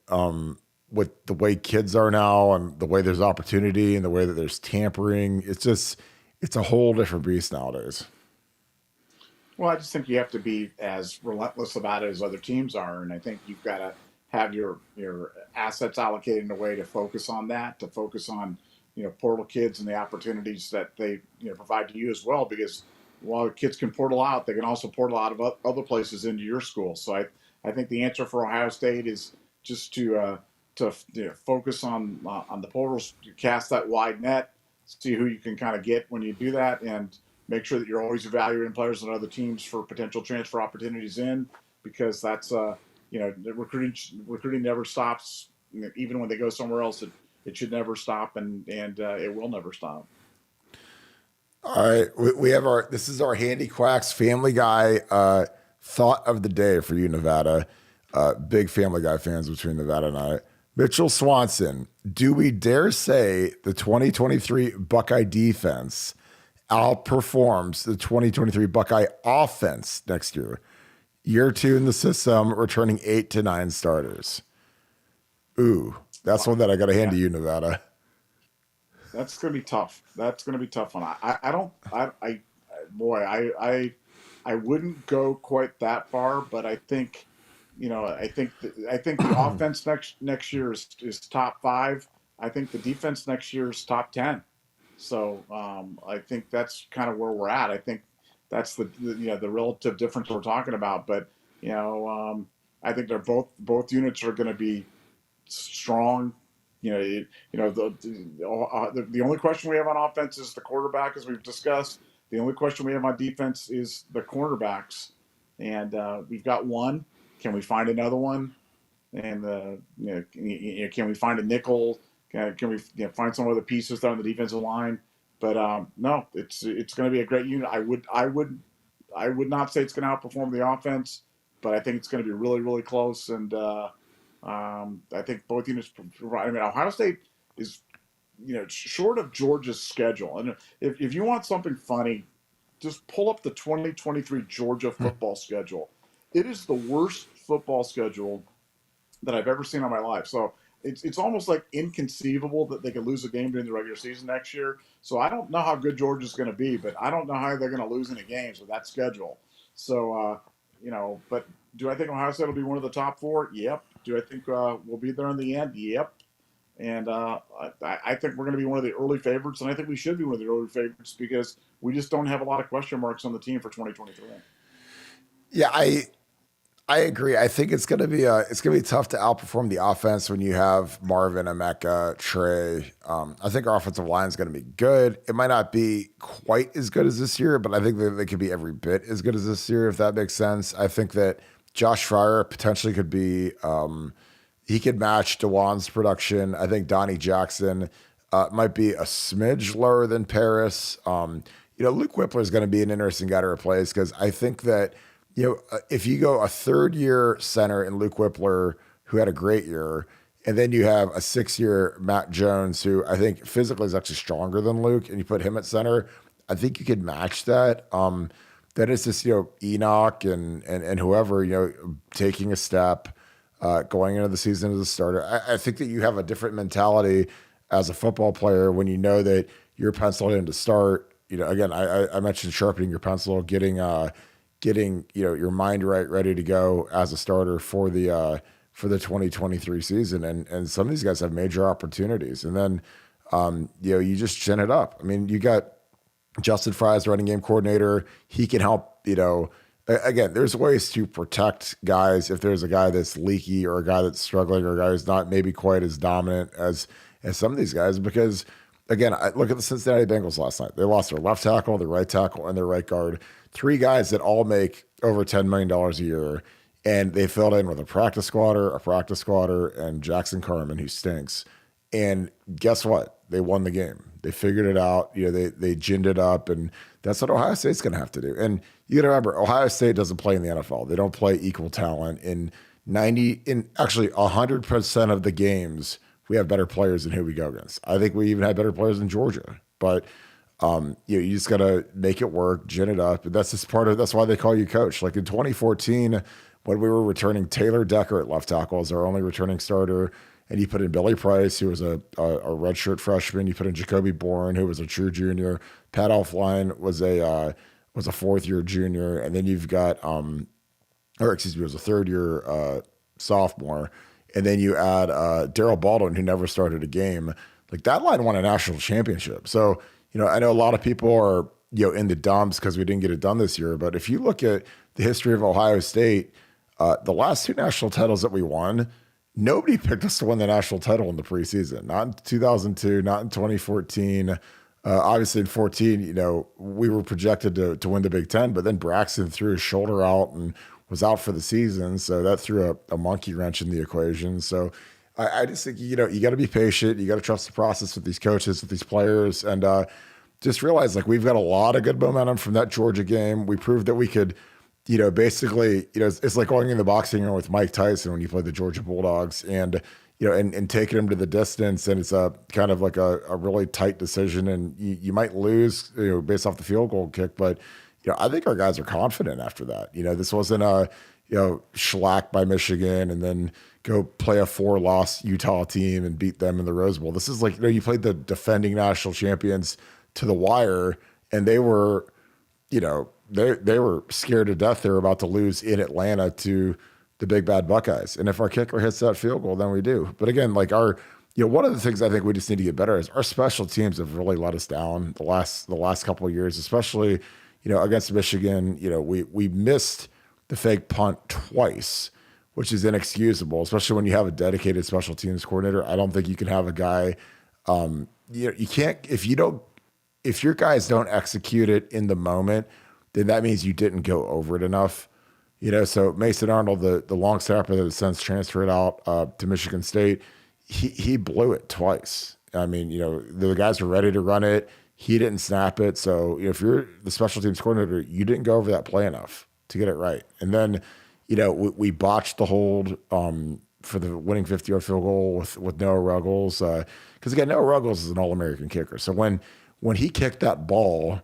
with the way kids are now and the way there's opportunity and the way that there's tampering. It's a whole different beast nowadays. Well, I just think you have to be as relentless about it as other teams are, and I think you've got to have your assets allocated in a way to focus on that, to focus on portal kids and the opportunities that they provide to you as well. Because while kids can portal out, they can also portal out of other places into your school. So I think the answer for Ohio State is just to focus on the portals, cast that wide net, see who you can kind of get when you do that, and make sure that you're always evaluating players on other teams for potential transfer opportunities in, because that's recruiting never stops. Even when they go somewhere else, it should never stop, and it will never stop. All right, we have this is our Handy Quacks Family Guy thought of the day for you, Nevada. Big Family Guy fans between Nevada and I. Mitchell Swanson, do we dare say the 2023 Buckeye defense outperforms the 2023 Buckeye offense next year? Year 2 in the system, returning 8 to 9 starters. Ooh, that's one that I got to hand to you, Nevada. That's going to be tough. That's going to be a tough one. I wouldn't go quite that far, but I think, I think the offense next year is top 5. I think the defense next year is top 10. So I think that's kind of where we're at. I think that's the relative difference we're talking about. But I think they're both units are going to be strong. The only question we have on offense is the quarterback, as we've discussed. The only question we have on defense is the cornerbacks, and we've got one. Can we find another one? And can we find a nickel? Can we find some other pieces there on the defensive line? But no, it's going to be a great unit. I would not say it's going to outperform the offense, but I think it's going to be really, really close. And I think both units provide. I mean, Ohio State is, short of Georgia's schedule. And if you want something funny, just pull up the 2023 Georgia football schedule. It is the worst football schedule that I've ever seen in my life. So it's almost like inconceivable that they could lose a game during the regular season next year. So I don't know how good Georgia's going to be, but I don't know how they're going to lose any games with that schedule. So, but do I think Ohio State will be one of the top 4? Yep. Do I think we'll be there in the end? Yep. And I think we're going to be one of the early favorites, and I think we should be one of the early favorites because we just don't have a lot of question marks on the team for 2023. Yeah, I agree. I think it's gonna be tough to outperform the offense when you have Marvin, Emeka, Trey. I think our offensive line is gonna be good. It might not be quite as good as this year, but I think that they could be every bit as good as this year, if that makes sense. I think that Josh Fryer potentially could be. He could match DeWan's production. I think Donnie Jackson might be a smidge lower than Paris. Luke Whippler is going to be an interesting guy to replace because I think that. If you go a 3rd-year center in Luke Whippler, who had a great year, and then you have a 6-year Matt Jones, who I think physically is actually stronger than Luke, and you put him at center, I think you could match that. Then it's just, Enoch and whoever, taking a step, going into the season as a starter. I think that you have a different mentality as a football player when you know that you're penciled in to start. Again, I mentioned sharpening your pencil, getting your mind ready to go as a starter for the 2023 season, and some of these guys have major opportunities, and then you just chin it up. I mean, you got Justin Fry as running game coordinator. He can help again, there's ways to protect guys if there's a guy that's leaky or a guy that's struggling or a guy who's not maybe quite as dominant as some of these guys. Because again, I look at the Cincinnati Bengals last night. They lost their left tackle, their right tackle, and their right guard. Three guys that all make over $10 million a year, and they filled in with a practice squatter, and Jackson Carman, who stinks. And guess what? They won the game. They figured it out. They ginned it up, and that's what Ohio State's going to have to do. And you got to remember, Ohio State doesn't play in the NFL. They don't play equal talent. In actually 100% of the games, we have better players than who we go against. I think we even had better players than Georgia. But you just got to make it work, gin it up. And that's why they call you coach. Like in 2014, when we were returning Taylor Decker at left tackle as our only returning starter, and you put in Billy Price, who was a redshirt freshman. You put in Jacoby Bourne, who was a true junior. Pat Elflein was a fourth-year junior, and then you've got was a third-year sophomore, and then you add Daryl Baldwin, who never started a game. Like that line won a national championship. So I know a lot of people are in the dumps because we didn't get it done this year. But if you look at the history of Ohio State, the last two national titles that we won. Nobody picked us to win the national title in the preseason. Not in 2002, not in 2014. Obviously in 14, we were projected to win the Big Ten, but then Braxton threw his shoulder out and was out for the season. So that threw a monkey wrench in the equation. So I just think, you got to be patient. You got to trust the process with these coaches, with these players, and just realize like we've got a lot of good momentum from that Georgia game. We proved that we could basically, it's like going in the boxing ring with Mike Tyson when you play the Georgia Bulldogs and taking him to the distance. And it's a kind of like a really tight decision. And you might lose, based off the field goal kick. But, I think our guys are confident after that. This wasn't a, shellac by Michigan and then go play a 4-loss Utah team and beat them in the Rose Bowl. This is like, you played the defending national champions to the wire, and they were, they were scared to death. They were about to lose in Atlanta to the big bad Buckeyes. And if our kicker hits that field goal, then we do. But again, like one of the things I think we just need to get better is our special teams have really let us down the last couple of years, especially, against Michigan. We missed the fake punt twice, which is inexcusable, especially when you have a dedicated special teams coordinator. I don't think you can have a guy, you can't, if your guys don't execute it in the moment, then that means you didn't go over it enough. So Mason Arnold, the long snapper that has since transferred out to Michigan State, he blew it twice. I mean, the guys were ready to run it. He didn't snap it. So if you're the special teams coordinator, you didn't go over that play enough to get it right. And then, we botched the hold for the winning 50-yard field goal with Noah Ruggles. Because again, Noah Ruggles is an All-American kicker. So when he kicked that ball,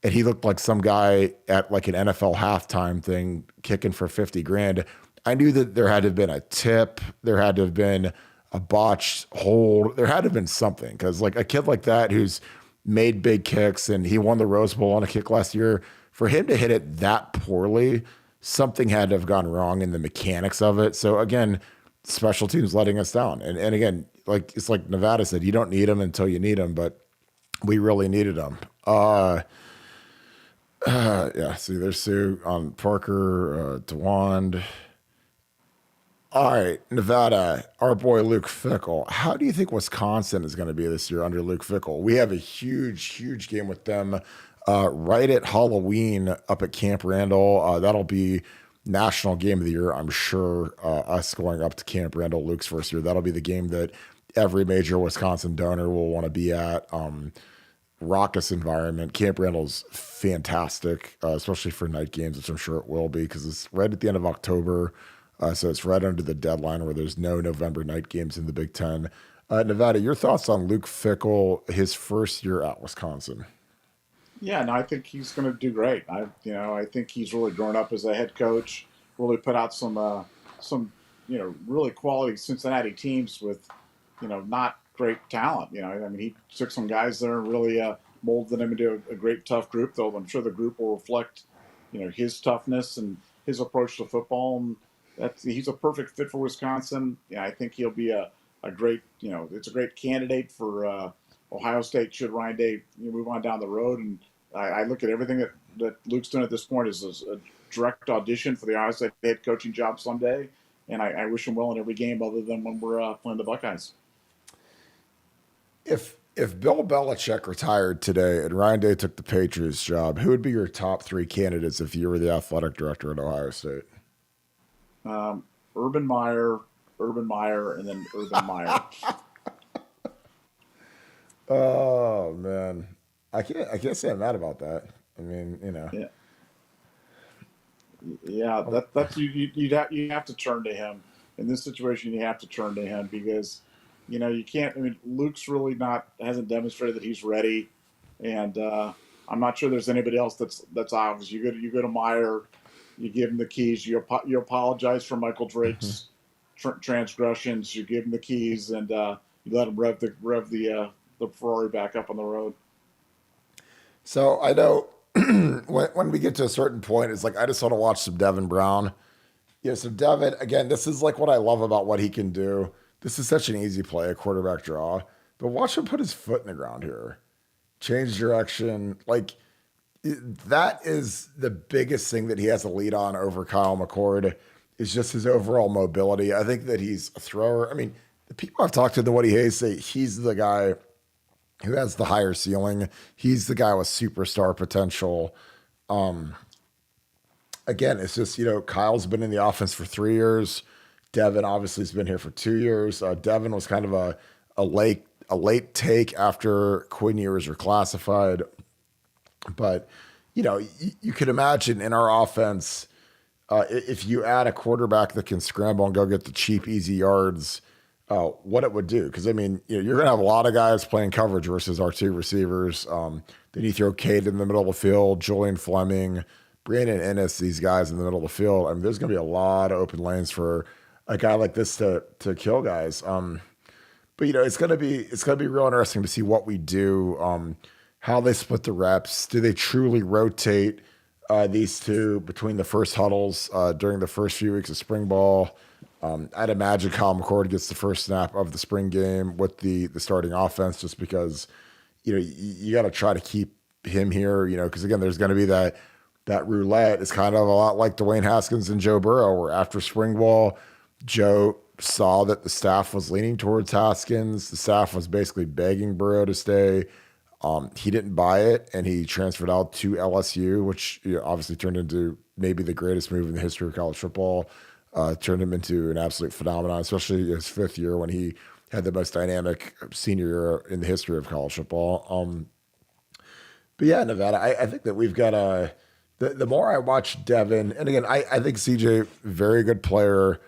and he looked like some guy at like an NFL halftime thing kicking for 50 grand, I knew that there had to have been a tip. There had to have been a botched hold. There had to have been something. Because like a kid like that who's made big kicks and he won the Rose Bowl on a kick last year, for him to hit it that poorly, something had to have gone wrong in the mechanics of it. So again, special teams letting us down. And again, like it's like Nevada said, you don't need them until you need them, but we really needed them. Yeah, see, there's Sue on Parker, DeWand. All right, Nevada, our boy Luke Fickell. How do you think Wisconsin is going to be this year under Luke Fickell? We have a huge game with them right at Halloween up at Camp Randall. That'll be national game of the year, I'm sure. Us going up to Camp Randall, Luke's first year. That'll be the game that every major Wisconsin donor will want to be at. Raucous environment. Camp Randall's fantastic, especially for night games, which I'm sure it will be because it's right at the end of October. So it's right under the deadline where there's no November night games in the Big Ten. Nevada, your thoughts on Luke Fickell, his first year at Wisconsin? Yeah, no, I think he's going to do great. I think he's really grown up as a head coach. Really put out some really quality Cincinnati teams with, not great talent. He took some guys there and really molded them into a great tough group. Though I'm sure the group will reflect, his toughness and his approach to football. And he's a perfect fit for Wisconsin. I think he'll be a great, it's a great candidate for Ohio State should Ryan Day move on down the road. And I look at everything that Luke's done at this point as a direct audition for the Iowa State head coaching job someday. And I wish him well in every game other than when we're playing the Buckeyes. If Bill Belichick retired today and Ryan Day took the Patriots job, who would be your top three candidates if you were the athletic director at Ohio State? Urban Meyer, and then Urban Meyer. Oh man, I can't say I'm mad about that. I mean, Yeah, yeah. That's you have to turn to him in this situation. You have to turn to him because you can't. I mean, Luke's really not hasn't demonstrated that he's ready, and I'm not sure there's anybody else that's obvious. You go to Meyer, you give him the keys. You apologize for Michael Drake's transgressions. You give him the keys, and you let him rev the Ferrari back up on the road. So I know when we get to a certain point, it's like I just want to watch some Devin Brown. Yeah, so Devin, again, this is like what I love about what he can do. This is such an easy play, a quarterback draw. But watch him put his foot in the ground here. Change direction. Like that is the biggest thing that he has a lead on over Kyle McCord is just his overall mobility. I think that he's a thrower. I mean, the people I've talked to, the what he hates say he's the guy who has the higher ceiling. He's the guy with superstar potential. Again, it's just, Kyle's been in the offense for 3 years. Devin obviously has been here for 2 years. Devin was kind of a late take after Quinn years were classified. But, you could imagine in our offense, if you add a quarterback that can scramble and go get the cheap, easy yards, what it would do. Because, I mean, you're going to have a lot of guys playing coverage versus our two receivers. Then you throw Cade in the middle of the field, Julian Fleming, Brandon Ennis, these guys in the middle of the field. I mean, there's going to be a lot of open lanes for a guy like this to kill guys. But it's going to be real interesting to see what we do, how they split the reps. Do they truly rotate these two between the first huddles during the first few weeks of spring ball? I'd imagine Kyle McCord gets the first snap of the spring game with the starting offense, just because you got to try to keep him here. Because again, there's going to be that roulette. Is kind of a lot like Dwayne Haskins and Joe Burrow, where after spring ball, Joe saw that the staff was leaning towards Haskins. The staff was basically begging Burrow to stay. He didn't buy it, and he transferred out to LSU, which obviously turned into maybe the greatest move in the history of college football. Turned him into an absolute phenomenon, especially his fifth year when he had the most dynamic senior year in the history of college football. But yeah, Nevada, I think that we've got the more I watch Devin, and again, I think CJ, very good player.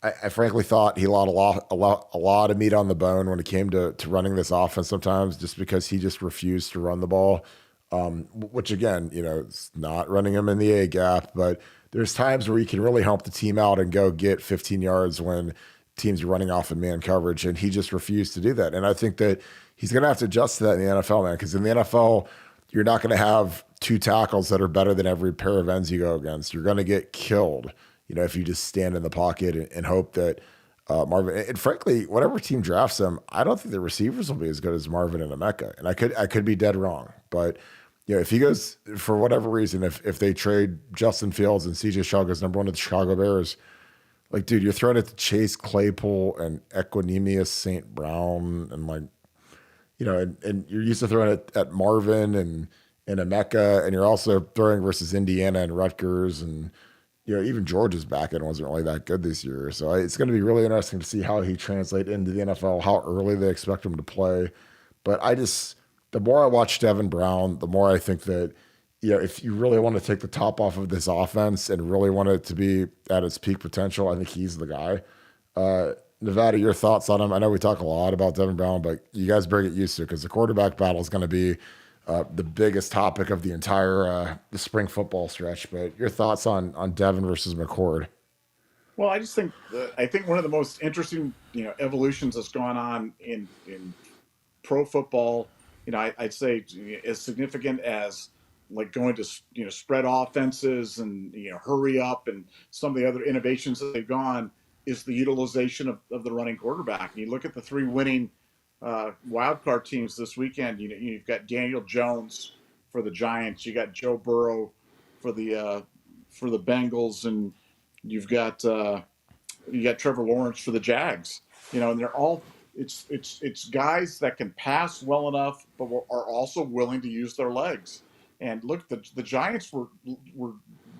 I frankly thought he lost a lot of meat on the bone when it came to running this offense sometimes, just because he just refused to run the ball. Which again, it's not running him in the A gap, but there's times where you can really help the team out and go get 15 yards when teams are running off in man coverage, and he just refused to do that. And I think that he's going to have to adjust to that in the NFL, man, because in the NFL, you're not going to have two tackles that are better than every pair of ends you go against. You're going to get killed, if you just stand in the pocket and hope that Marvin, and frankly, whatever team drafts him, I don't think the receivers will be as good as Marvin and Emeka. And I could be dead wrong, but if he goes for whatever reason, if they trade Justin Fields and CJ Stroud goes number one to the Chicago Bears, like, dude, you're throwing it to Chase Claypool and Equanimous St. Brown and and you're used to throwing it at Marvin and Emeka, and you're also throwing versus Indiana and Rutgers, and even Georgia's back end wasn't really that good this year. So it's going to be really interesting to see how he translates into the NFL, how early they expect him to play. But the more I watch Devin Brown, the more I think that, if you really want to take the top off of this offense and really want it to be at its peak potential, I think he's the guy. Nevada, your thoughts on him? I know we talk a lot about Devin Brown, but you guys better get used to it because the quarterback battle is going to be the biggest topic of the entire the spring football stretch. But your thoughts on Devin versus McCord? Well, I just think one of the most interesting evolutions that's gone on in pro football. I'd say as significant as like going to spread offenses and hurry up and some of the other innovations that they've gone is the utilization of the running quarterback. And you look at the three winning wild card teams this weekend. You've got Daniel Jones for the Giants. You got Joe Burrow for the for the Bengals, and you've got you got Trevor Lawrence for the Jags. And they're all it's guys that can pass well enough, but are also willing to use their legs. And look, the Giants were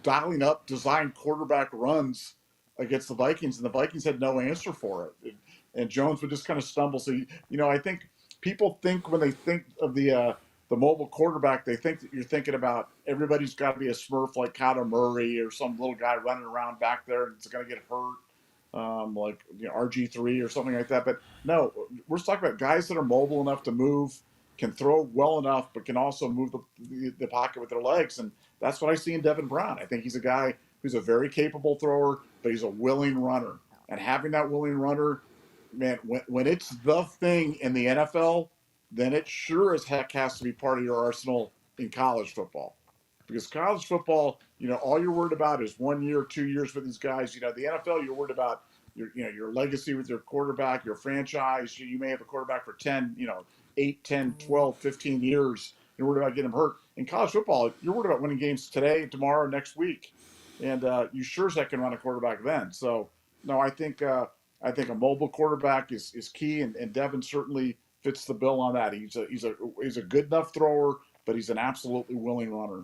dialing up design quarterback runs against the Vikings, and the Vikings had no answer for it. And Jones would just kind of stumble. So I think people think when they think of the mobile quarterback, they think that you're thinking about everybody's got to be a Smurf like Kyler Murray or some little guy running around back there and it's going to get hurt, like RG3 or something like that. But no, we're talking about guys that are mobile enough to move, can throw well enough, but can also move the pocket with their legs. And that's what I see in Devin Brown. I think he's a guy who's a very capable thrower, but he's a willing runner. And having that willing runner, man, when it's the thing in the NFL, then it sure as heck has to be part of your arsenal in college football. Because college football, all you're worried about is 1 year, 2 years with these guys. The NFL, you're worried about your legacy with your quarterback, your franchise. You may have a quarterback for 10, 8, 10, 12, 15 years. You're worried about getting him hurt. In college football, you're worried about winning games today, tomorrow, next week. And you sure as heck can run a quarterback then. So, no, I think a mobile quarterback is key, and Devin certainly fits the bill on that. He's a good enough thrower, but he's an absolutely willing runner.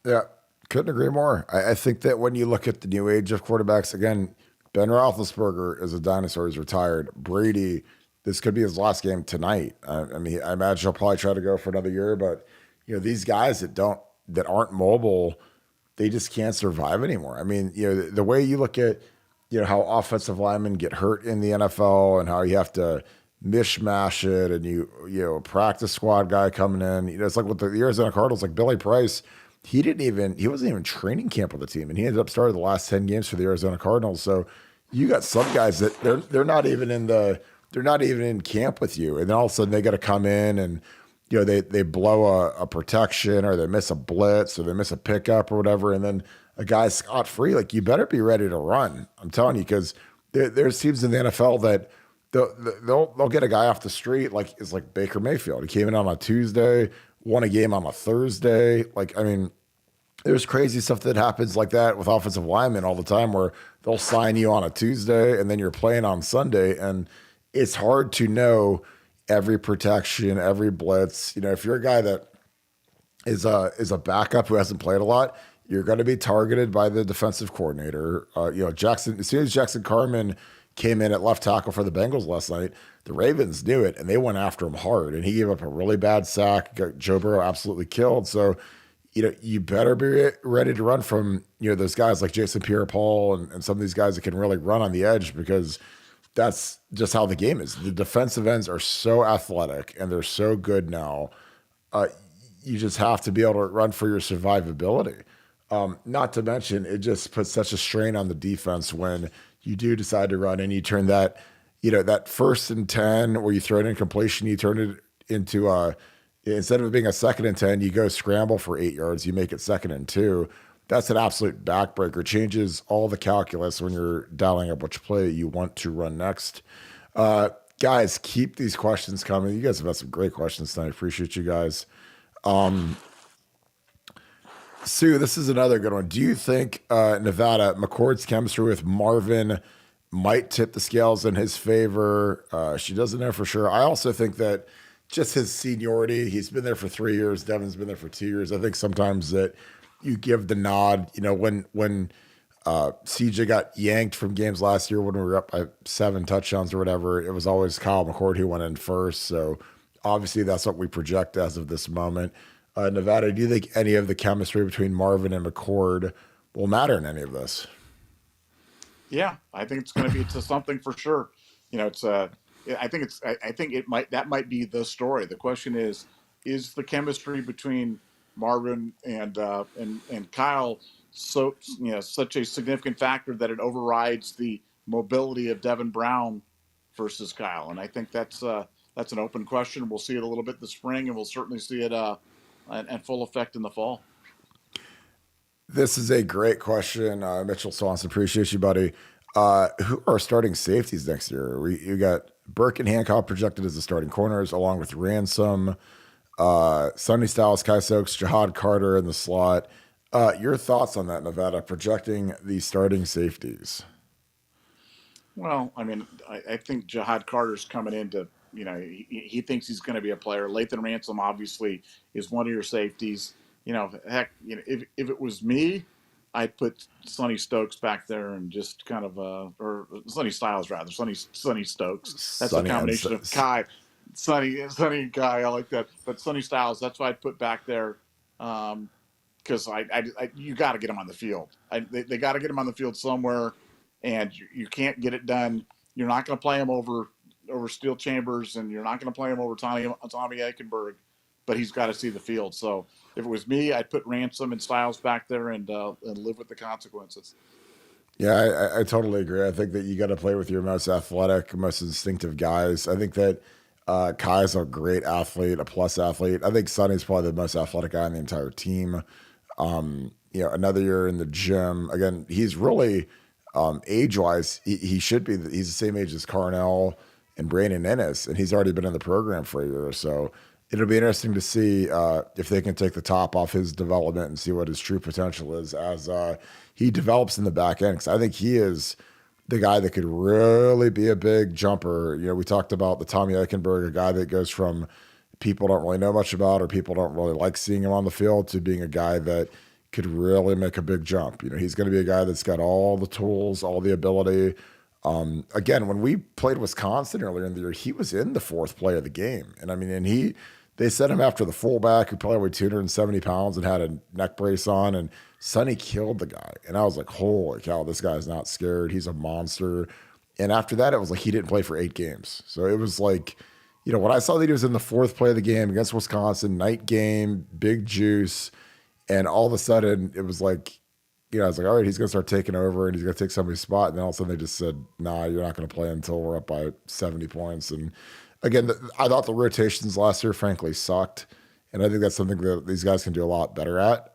Yeah, couldn't agree more. I think that when you look at the new age of quarterbacks, again, Ben Roethlisberger is a dinosaur. He's retired. Brady, this could be his last game tonight. I mean, I imagine he'll probably try to go for another year, but these guys that aren't mobile, they just can't survive anymore. I mean, the way you look at how offensive linemen get hurt in the NFL and how you have to mishmash it, and a practice squad guy coming in. It's like with the Arizona Cardinals, like Billy Price. He wasn't even training camp with the team, and he ended up starting the last 10 games for the Arizona Cardinals. So you got some guys that they're not even in camp with you, and then all of a sudden they got to come in and they blow a protection, or they miss a blitz, or they miss a pickup or whatever, and then a guy's scot free. Like, you better be ready to run. I'm telling you, because there's teams in the NFL that they'll get a guy off the street, like it's like Baker Mayfield. He came in on a Tuesday, won a game on a Thursday. Like, I mean, there's crazy stuff that happens like that with offensive linemen all the time, where they'll sign you on a Tuesday and then you're playing on Sunday, and it's hard to know every protection, every blitz. If you're a guy that is a backup who hasn't played a lot, you're going to be targeted by the defensive coordinator. Jackson, as soon as Jackson Carman came in at left tackle for the Bengals last night, the Ravens knew it, and they went after him hard, and he gave up a really bad sack, got Joe Burrow absolutely killed. So, you better be ready to run from, those guys like Jason Pierre-Paul and some of these guys that can really run on the edge, because that's just how the game is. The defensive ends are so athletic, and they're so good now. You just have to be able to run for your survivability. Not to mention, it just puts such a strain on the defense when you do decide to run and you turn that, that 1st and 10 where you throw it in completion, you turn it into instead of it being a 2nd and 10, you go scramble for 8 yards, you make it 2nd and 2. That's an absolute backbreaker. Changes all the calculus when you're dialing up which play you want to run next. Guys, keep these questions coming. You guys have had some great questions tonight. I appreciate you guys. Sue, this is another good one. Do you think Nevada, McCord's chemistry with Marvin might tip the scales in his favor? She doesn't know for sure. I also think that just his seniority, he's been there for 3 years. Devin's been there for 2 years. I think sometimes that you give the nod, when CJ got yanked from games last year when we were up by 7 touchdowns or whatever, it was always Kyle McCord who went in first. So obviously that's what we project as of this moment. Nevada, do you think any of the chemistry between Marvin and McCord will matter in any of this? Yeah, I think it's going to be to something for sure. I think that might be the story. The question is the chemistry between Marvin and Kyle such a significant factor that it overrides the mobility of Devin Brown versus Kyle? And I think that's an open question. We'll see it a little bit this spring, and we'll certainly see it in full effect in the fall. This is a great question. Mitchell Swanson, appreciate you, buddy. Who are starting safeties next year? You got Burke and Hancock projected as the starting corners, along with Ransom, Sonny Styles, Kai Stokes, Jahad Carter in the slot. Your thoughts on that, Nevada, projecting the starting safeties? Well, I mean, I think Jihad Carter's coming into, he thinks he's going to be a player. Lathan Ransom obviously is one of your safeties. Heck, if it was me, I'd put Sonny Stokes back there and just kind of, or Sonny Styles rather, Sonny Stokes. That's a Sonny and combination of Sonny and Kai. I like that, but Sonny Styles. That's what I'd put back there. Because you got to get him on the field. They got to get him on the field somewhere, and you can't get it done. You're not going to play him over Steel Chambers, and you're not going to play him over Tommy Eichenberg, but he's got to see the field. So if it was me, I'd put Ransom and Styles back there and live with the consequences. Yeah, I totally agree. I think that you got to play with your most athletic, most instinctive guys. I think that Kai's a great athlete, a plus athlete. I think Sonny's probably the most athletic guy on the entire team. Another year in the gym. Again, he's really age-wise, he should be. He's the same age as Carnell and Brandon Ennis, and he's already been in the program for a year or so. It'll be interesting to see if they can take the top off his development and see what his true potential is as he develops in the back end. Because I think he is the guy that could really be a big jumper. We talked about the Tommy Eichenberg, a guy that goes from people don't really know much about or people don't really like seeing him on the field to being a guy that could really make a big jump. He's going to be a guy that's got all the tools, all the ability. Again, when we played Wisconsin earlier in the year, he was in the fourth play of the game. They set him after the fullback who probably weighed 270 pounds and had a neck brace on, and Sonny killed the guy. And I was like, holy cow, this guy's not scared. He's a monster. And after that, it was like he didn't play for 8 games. So it was like, when I saw that he was in the fourth play of the game against Wisconsin, night game, big juice, and all of a sudden it was like, I was like, all right, he's going to start taking over and he's going to take somebody's spot. And then all of a sudden they just said, nah, you're not going to play until we're up by 70 points. And again, I thought the rotations last year, frankly, sucked. And I think that's something that these guys can do a lot better at,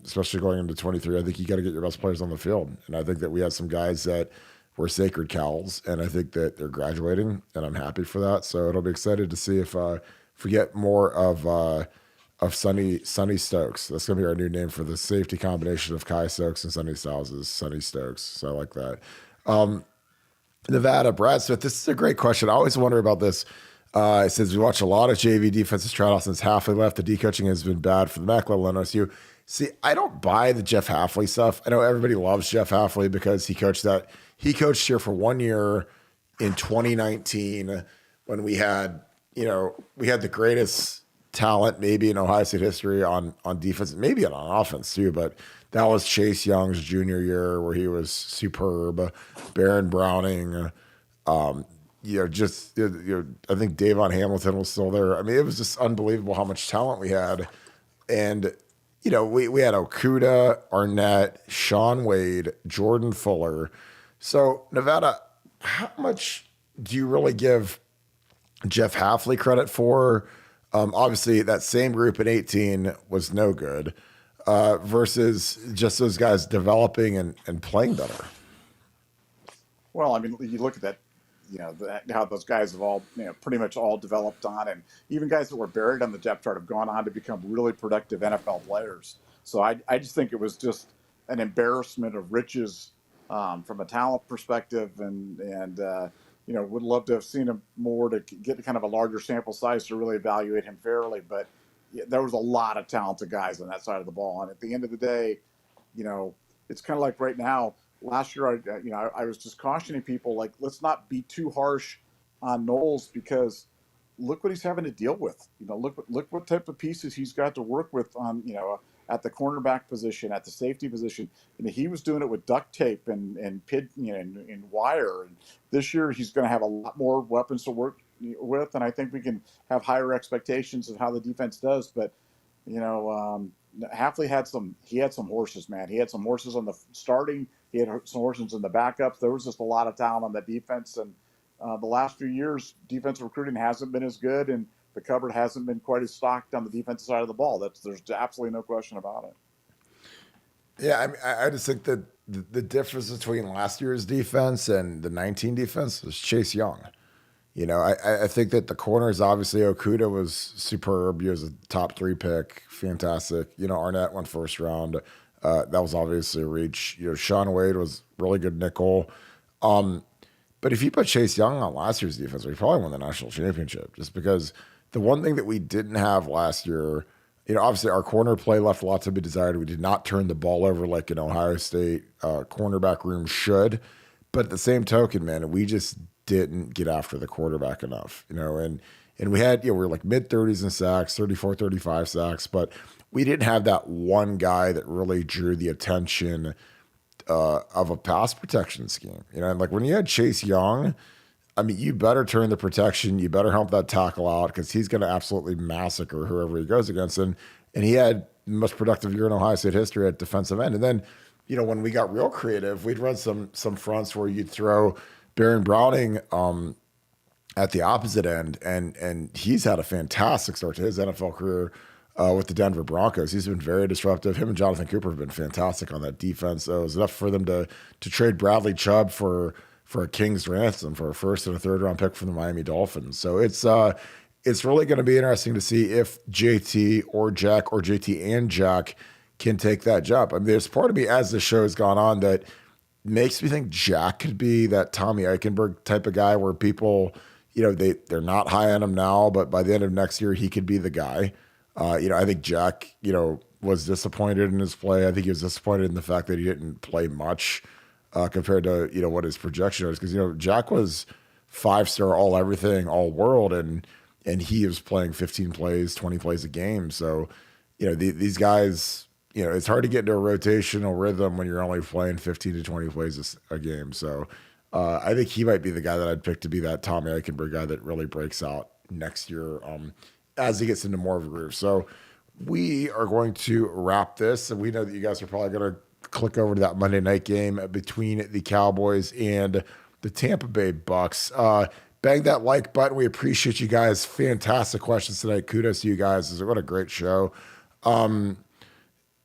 especially going into 23. I think you got to get your best players on the field. And I think that we have some guys that were sacred cows, and I think that they're graduating, and I'm happy for that. So it'll be excited to see if we get more of Sonny Stokes. That's going to be our new name for the safety combination of Kai Stokes and Sonny Styles is Sonny Stokes. So I like that. Nevada, Brad Smith, this is a great question. I always wonder about this. It says, we watch a lot of JV defenses try out since Halfley left. The D-coaching has been bad for the MAC level NSU. See, I don't buy the Jeff Halfley stuff. I know everybody loves Jeff Halfley because he coached here for 1 year in 2019 when we had the greatest talent maybe in Ohio State history on defense, maybe on offense too, but that was Chase Young's junior year where he was superb. Baron Browning, I think Davon Hamilton was still there. I mean, it was just unbelievable how much talent we had. And, we had Okuda, Arnett, Sean Wade, Jordan Fuller. So, Nevada, how much do you really give Jeff Halfley credit for? Obviously, that same group in 18 was no good versus just those guys developing and playing better. Well, I mean, you look at that, how those guys have all, pretty much all developed on, and even guys that were buried on the depth chart have gone on to become really productive NFL players. So I just think it was just an embarrassment of riches from a talent perspective, and would love to have seen him more to get kind of a larger sample size to really evaluate him fairly. But there was a lot of talented guys on that side of the ball, and at the end of the day, it's kind of like right now. Last year, I was just cautioning people, like, let's not be too harsh on Knowles because look what he's having to deal with. Look what type of pieces he's got to work with on, at the cornerback position, at the safety position. He was doing it with duct tape and and wire. And this year, he's going to have a lot more weapons to work with, and I think we can have higher expectations of how the defense does. But Halfley had some horses, man. He had some horses on the starting. He had some horses in the backups. There was just a lot of talent on the defense. And the last few years, defensive recruiting hasn't been as good, and the cupboard hasn't been quite as stocked on the defensive side of the ball. There's absolutely no question about it. Yeah, I just think that the difference between last year's defense and the 19 defense was Chase Young. I think that the corners, obviously, Okuda was superb. He was a top 3 pick, fantastic. Arnett went first round. That was obviously a reach. Sean Wade was really good nickel. But if you put Chase Young on last year's defense, we probably won the national championship, just because the one thing that we didn't have last year, obviously our corner play left a lot to be desired. We did not turn the ball over like an Ohio State cornerback room should. But at the same token, man, we just didn't get after the quarterback enough, and we had, we were like mid-30s in sacks, 34, 35 sacks, but we didn't have that one guy that really drew the attention of a pass protection scheme. And like when you had Chase Young, I mean, you better turn the protection, you better help that tackle out, because he's going to absolutely massacre whoever he goes against. And he had the most productive year in Ohio State history at defensive end. And then, when we got real creative, we'd run some fronts where you'd throw Baron Browning at the opposite end, and he's had a fantastic start to his NFL career with the Denver Broncos. He's been very disruptive. Him and Jonathan Cooper have been fantastic on that defense. So it was enough for them to trade Bradley Chubb for a king's ransom for a first and a third round pick from the Miami Dolphins. So it's really going to be interesting to see if JT or Jack, or JT and Jack, can take that job. I mean, there's part of me as the show has gone on that makes me think Jack could be that Tommy Eichenberg type of guy where people, they're not high on him now, but by the end of next year, he could be the guy. I think Jack, was disappointed in his play. I think he was disappointed in the fact that he didn't play much compared to, what his projection was. Because, Jack was 5-star all everything, all world, and he was playing 15 plays, 20 plays a game. So, these guys, it's hard to get into a rotational rhythm when you're only playing 15 to 20 plays a game. So I think he might be the guy that I'd pick to be that Tommy Eichenberg guy that really breaks out next year as he gets into more of a groove. So we are going to wrap this, and we know that you guys are probably going to click over to that Monday night game between the Cowboys and the Tampa Bay Bucks. Bang that like button. We appreciate you guys. Fantastic questions tonight. Kudos to you guys. What a great show.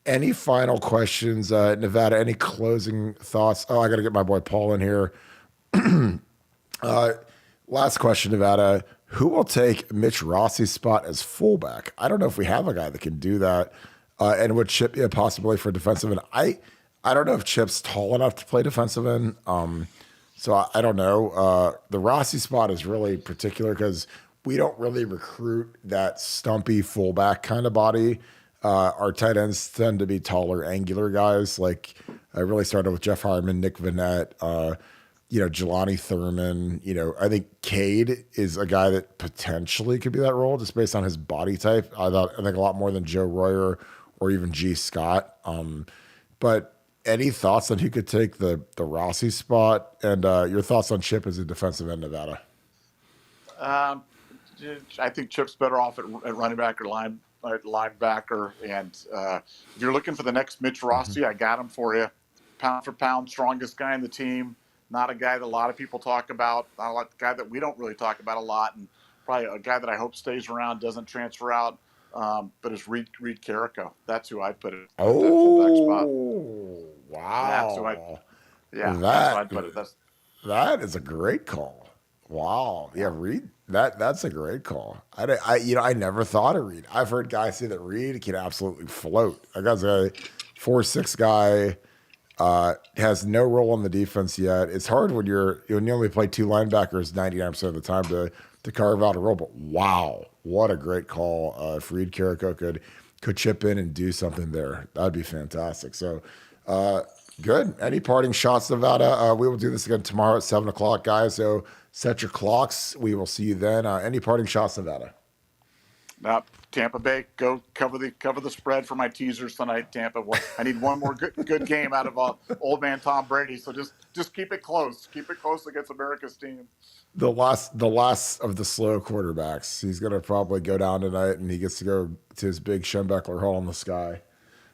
Any final questions, Nevada? Any closing thoughts? Oh, I got to get my boy Paul in here. Last question, Nevada. Who will take Mitch Rossi's spot as fullback? I don't know if we have a guy that can do that. And would Chip be a possibility for defensive end? I don't know if Chip's tall enough to play defensive end. So I don't know. The Rossi spot is really particular because we don't really recruit that stumpy fullback kind of body. Our tight ends tend to be taller, angular guys. Like I really started with Jeff Harmon, Nick Vanette, Jelani Thurman. I think Cade is a guy that potentially could be that role just based on his body type. I think a lot more than Joe Royer or even G. Scott. But any thoughts on who could take the Rossi spot, and your thoughts on Chip as a defensive end, Nevada? I think Chip's better off at running back or linebacker. And if you're looking for the next Mitch Rossi, I got him for you. Pound for pound, strongest guy in the team. Not a guy that a lot of people talk about. Not a guy that we don't really talk about a lot. And probably a guy that I hope stays around, doesn't transfer out. But it's Reed Carrico. That's who I put it. Oh, wow. That's who I'd put it. That is a great call. Wow. Yeah, Reed. That's a great call. I never thought of Reed. I've heard guys say that Reed can absolutely float. That guy's a 4'6" guy. Has no role on the defense yet. It's hard when you only play two linebackers 99% of the time to carve out a role. But wow, what a great call! If Reed Carrico could chip in and do something there, that'd be fantastic. So, good. Any parting shots, Nevada? We will do this again tomorrow at 7:00, guys. So set your clocks. We will see you then. Any parting shots, Nevada? Tampa Bay, go cover the spread for my teasers tonight. Tampa, I need one more good game out of old man Tom Brady. So just keep it close. Keep it close against America's team. The last of the slow quarterbacks. He's gonna probably go down tonight, and he gets to go to his big Schembechler hole in the sky.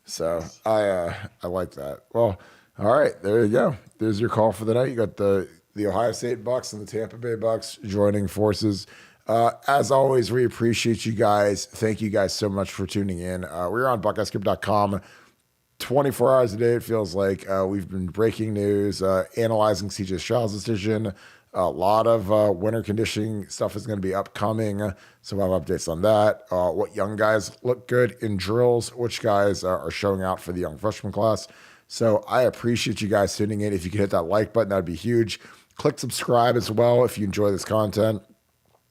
So I like that. Well, all right, there you go. There's your call for the night. You got the Ohio State Bucks and the Tampa Bay Bucks joining forces. As always, we appreciate you guys. Thank you guys so much for tuning in. We're on BuckeyesScript.com 24 hours a day. It feels like we've been breaking news, analyzing CJ Stroud's decision, A lot of winter conditioning stuff is going to be upcoming, so we'll have updates on that. What young guys look good in drills, which guys are showing out for the young freshman class. So I appreciate you guys tuning in. If you could hit that like button, that'd be huge. Click subscribe as well if you enjoy this content.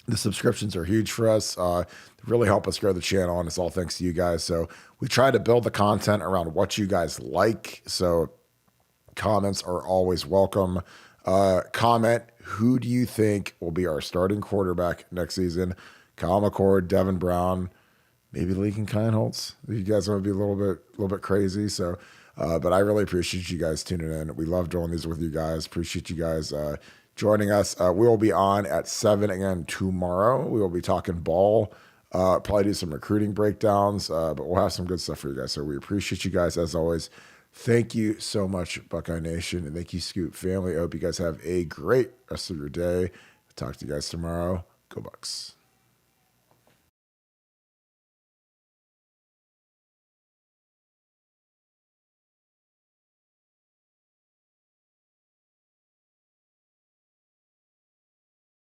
The subscriptions are huge for us. They really help us grow the channel, and it's all thanks to you guys. So we try to build the content around what you guys like. So comments are always welcome. Comment, who do you think will be our starting quarterback next season? Kyle McCord, Devin Brown, maybe Lincoln Kienholz. You guys want to be a little bit crazy. So, but I really appreciate you guys tuning in. We love doing these with you guys. Appreciate you guys joining us. We will be on at 7 again tomorrow. We will be talking ball. Probably do some recruiting breakdowns, but we'll have some good stuff for you guys. So we appreciate you guys as always. Thank you so much, Buckeye Nation, and thank you, Scoop family. I hope you guys have a great rest of your day. Talk to you guys tomorrow. Go Bucks.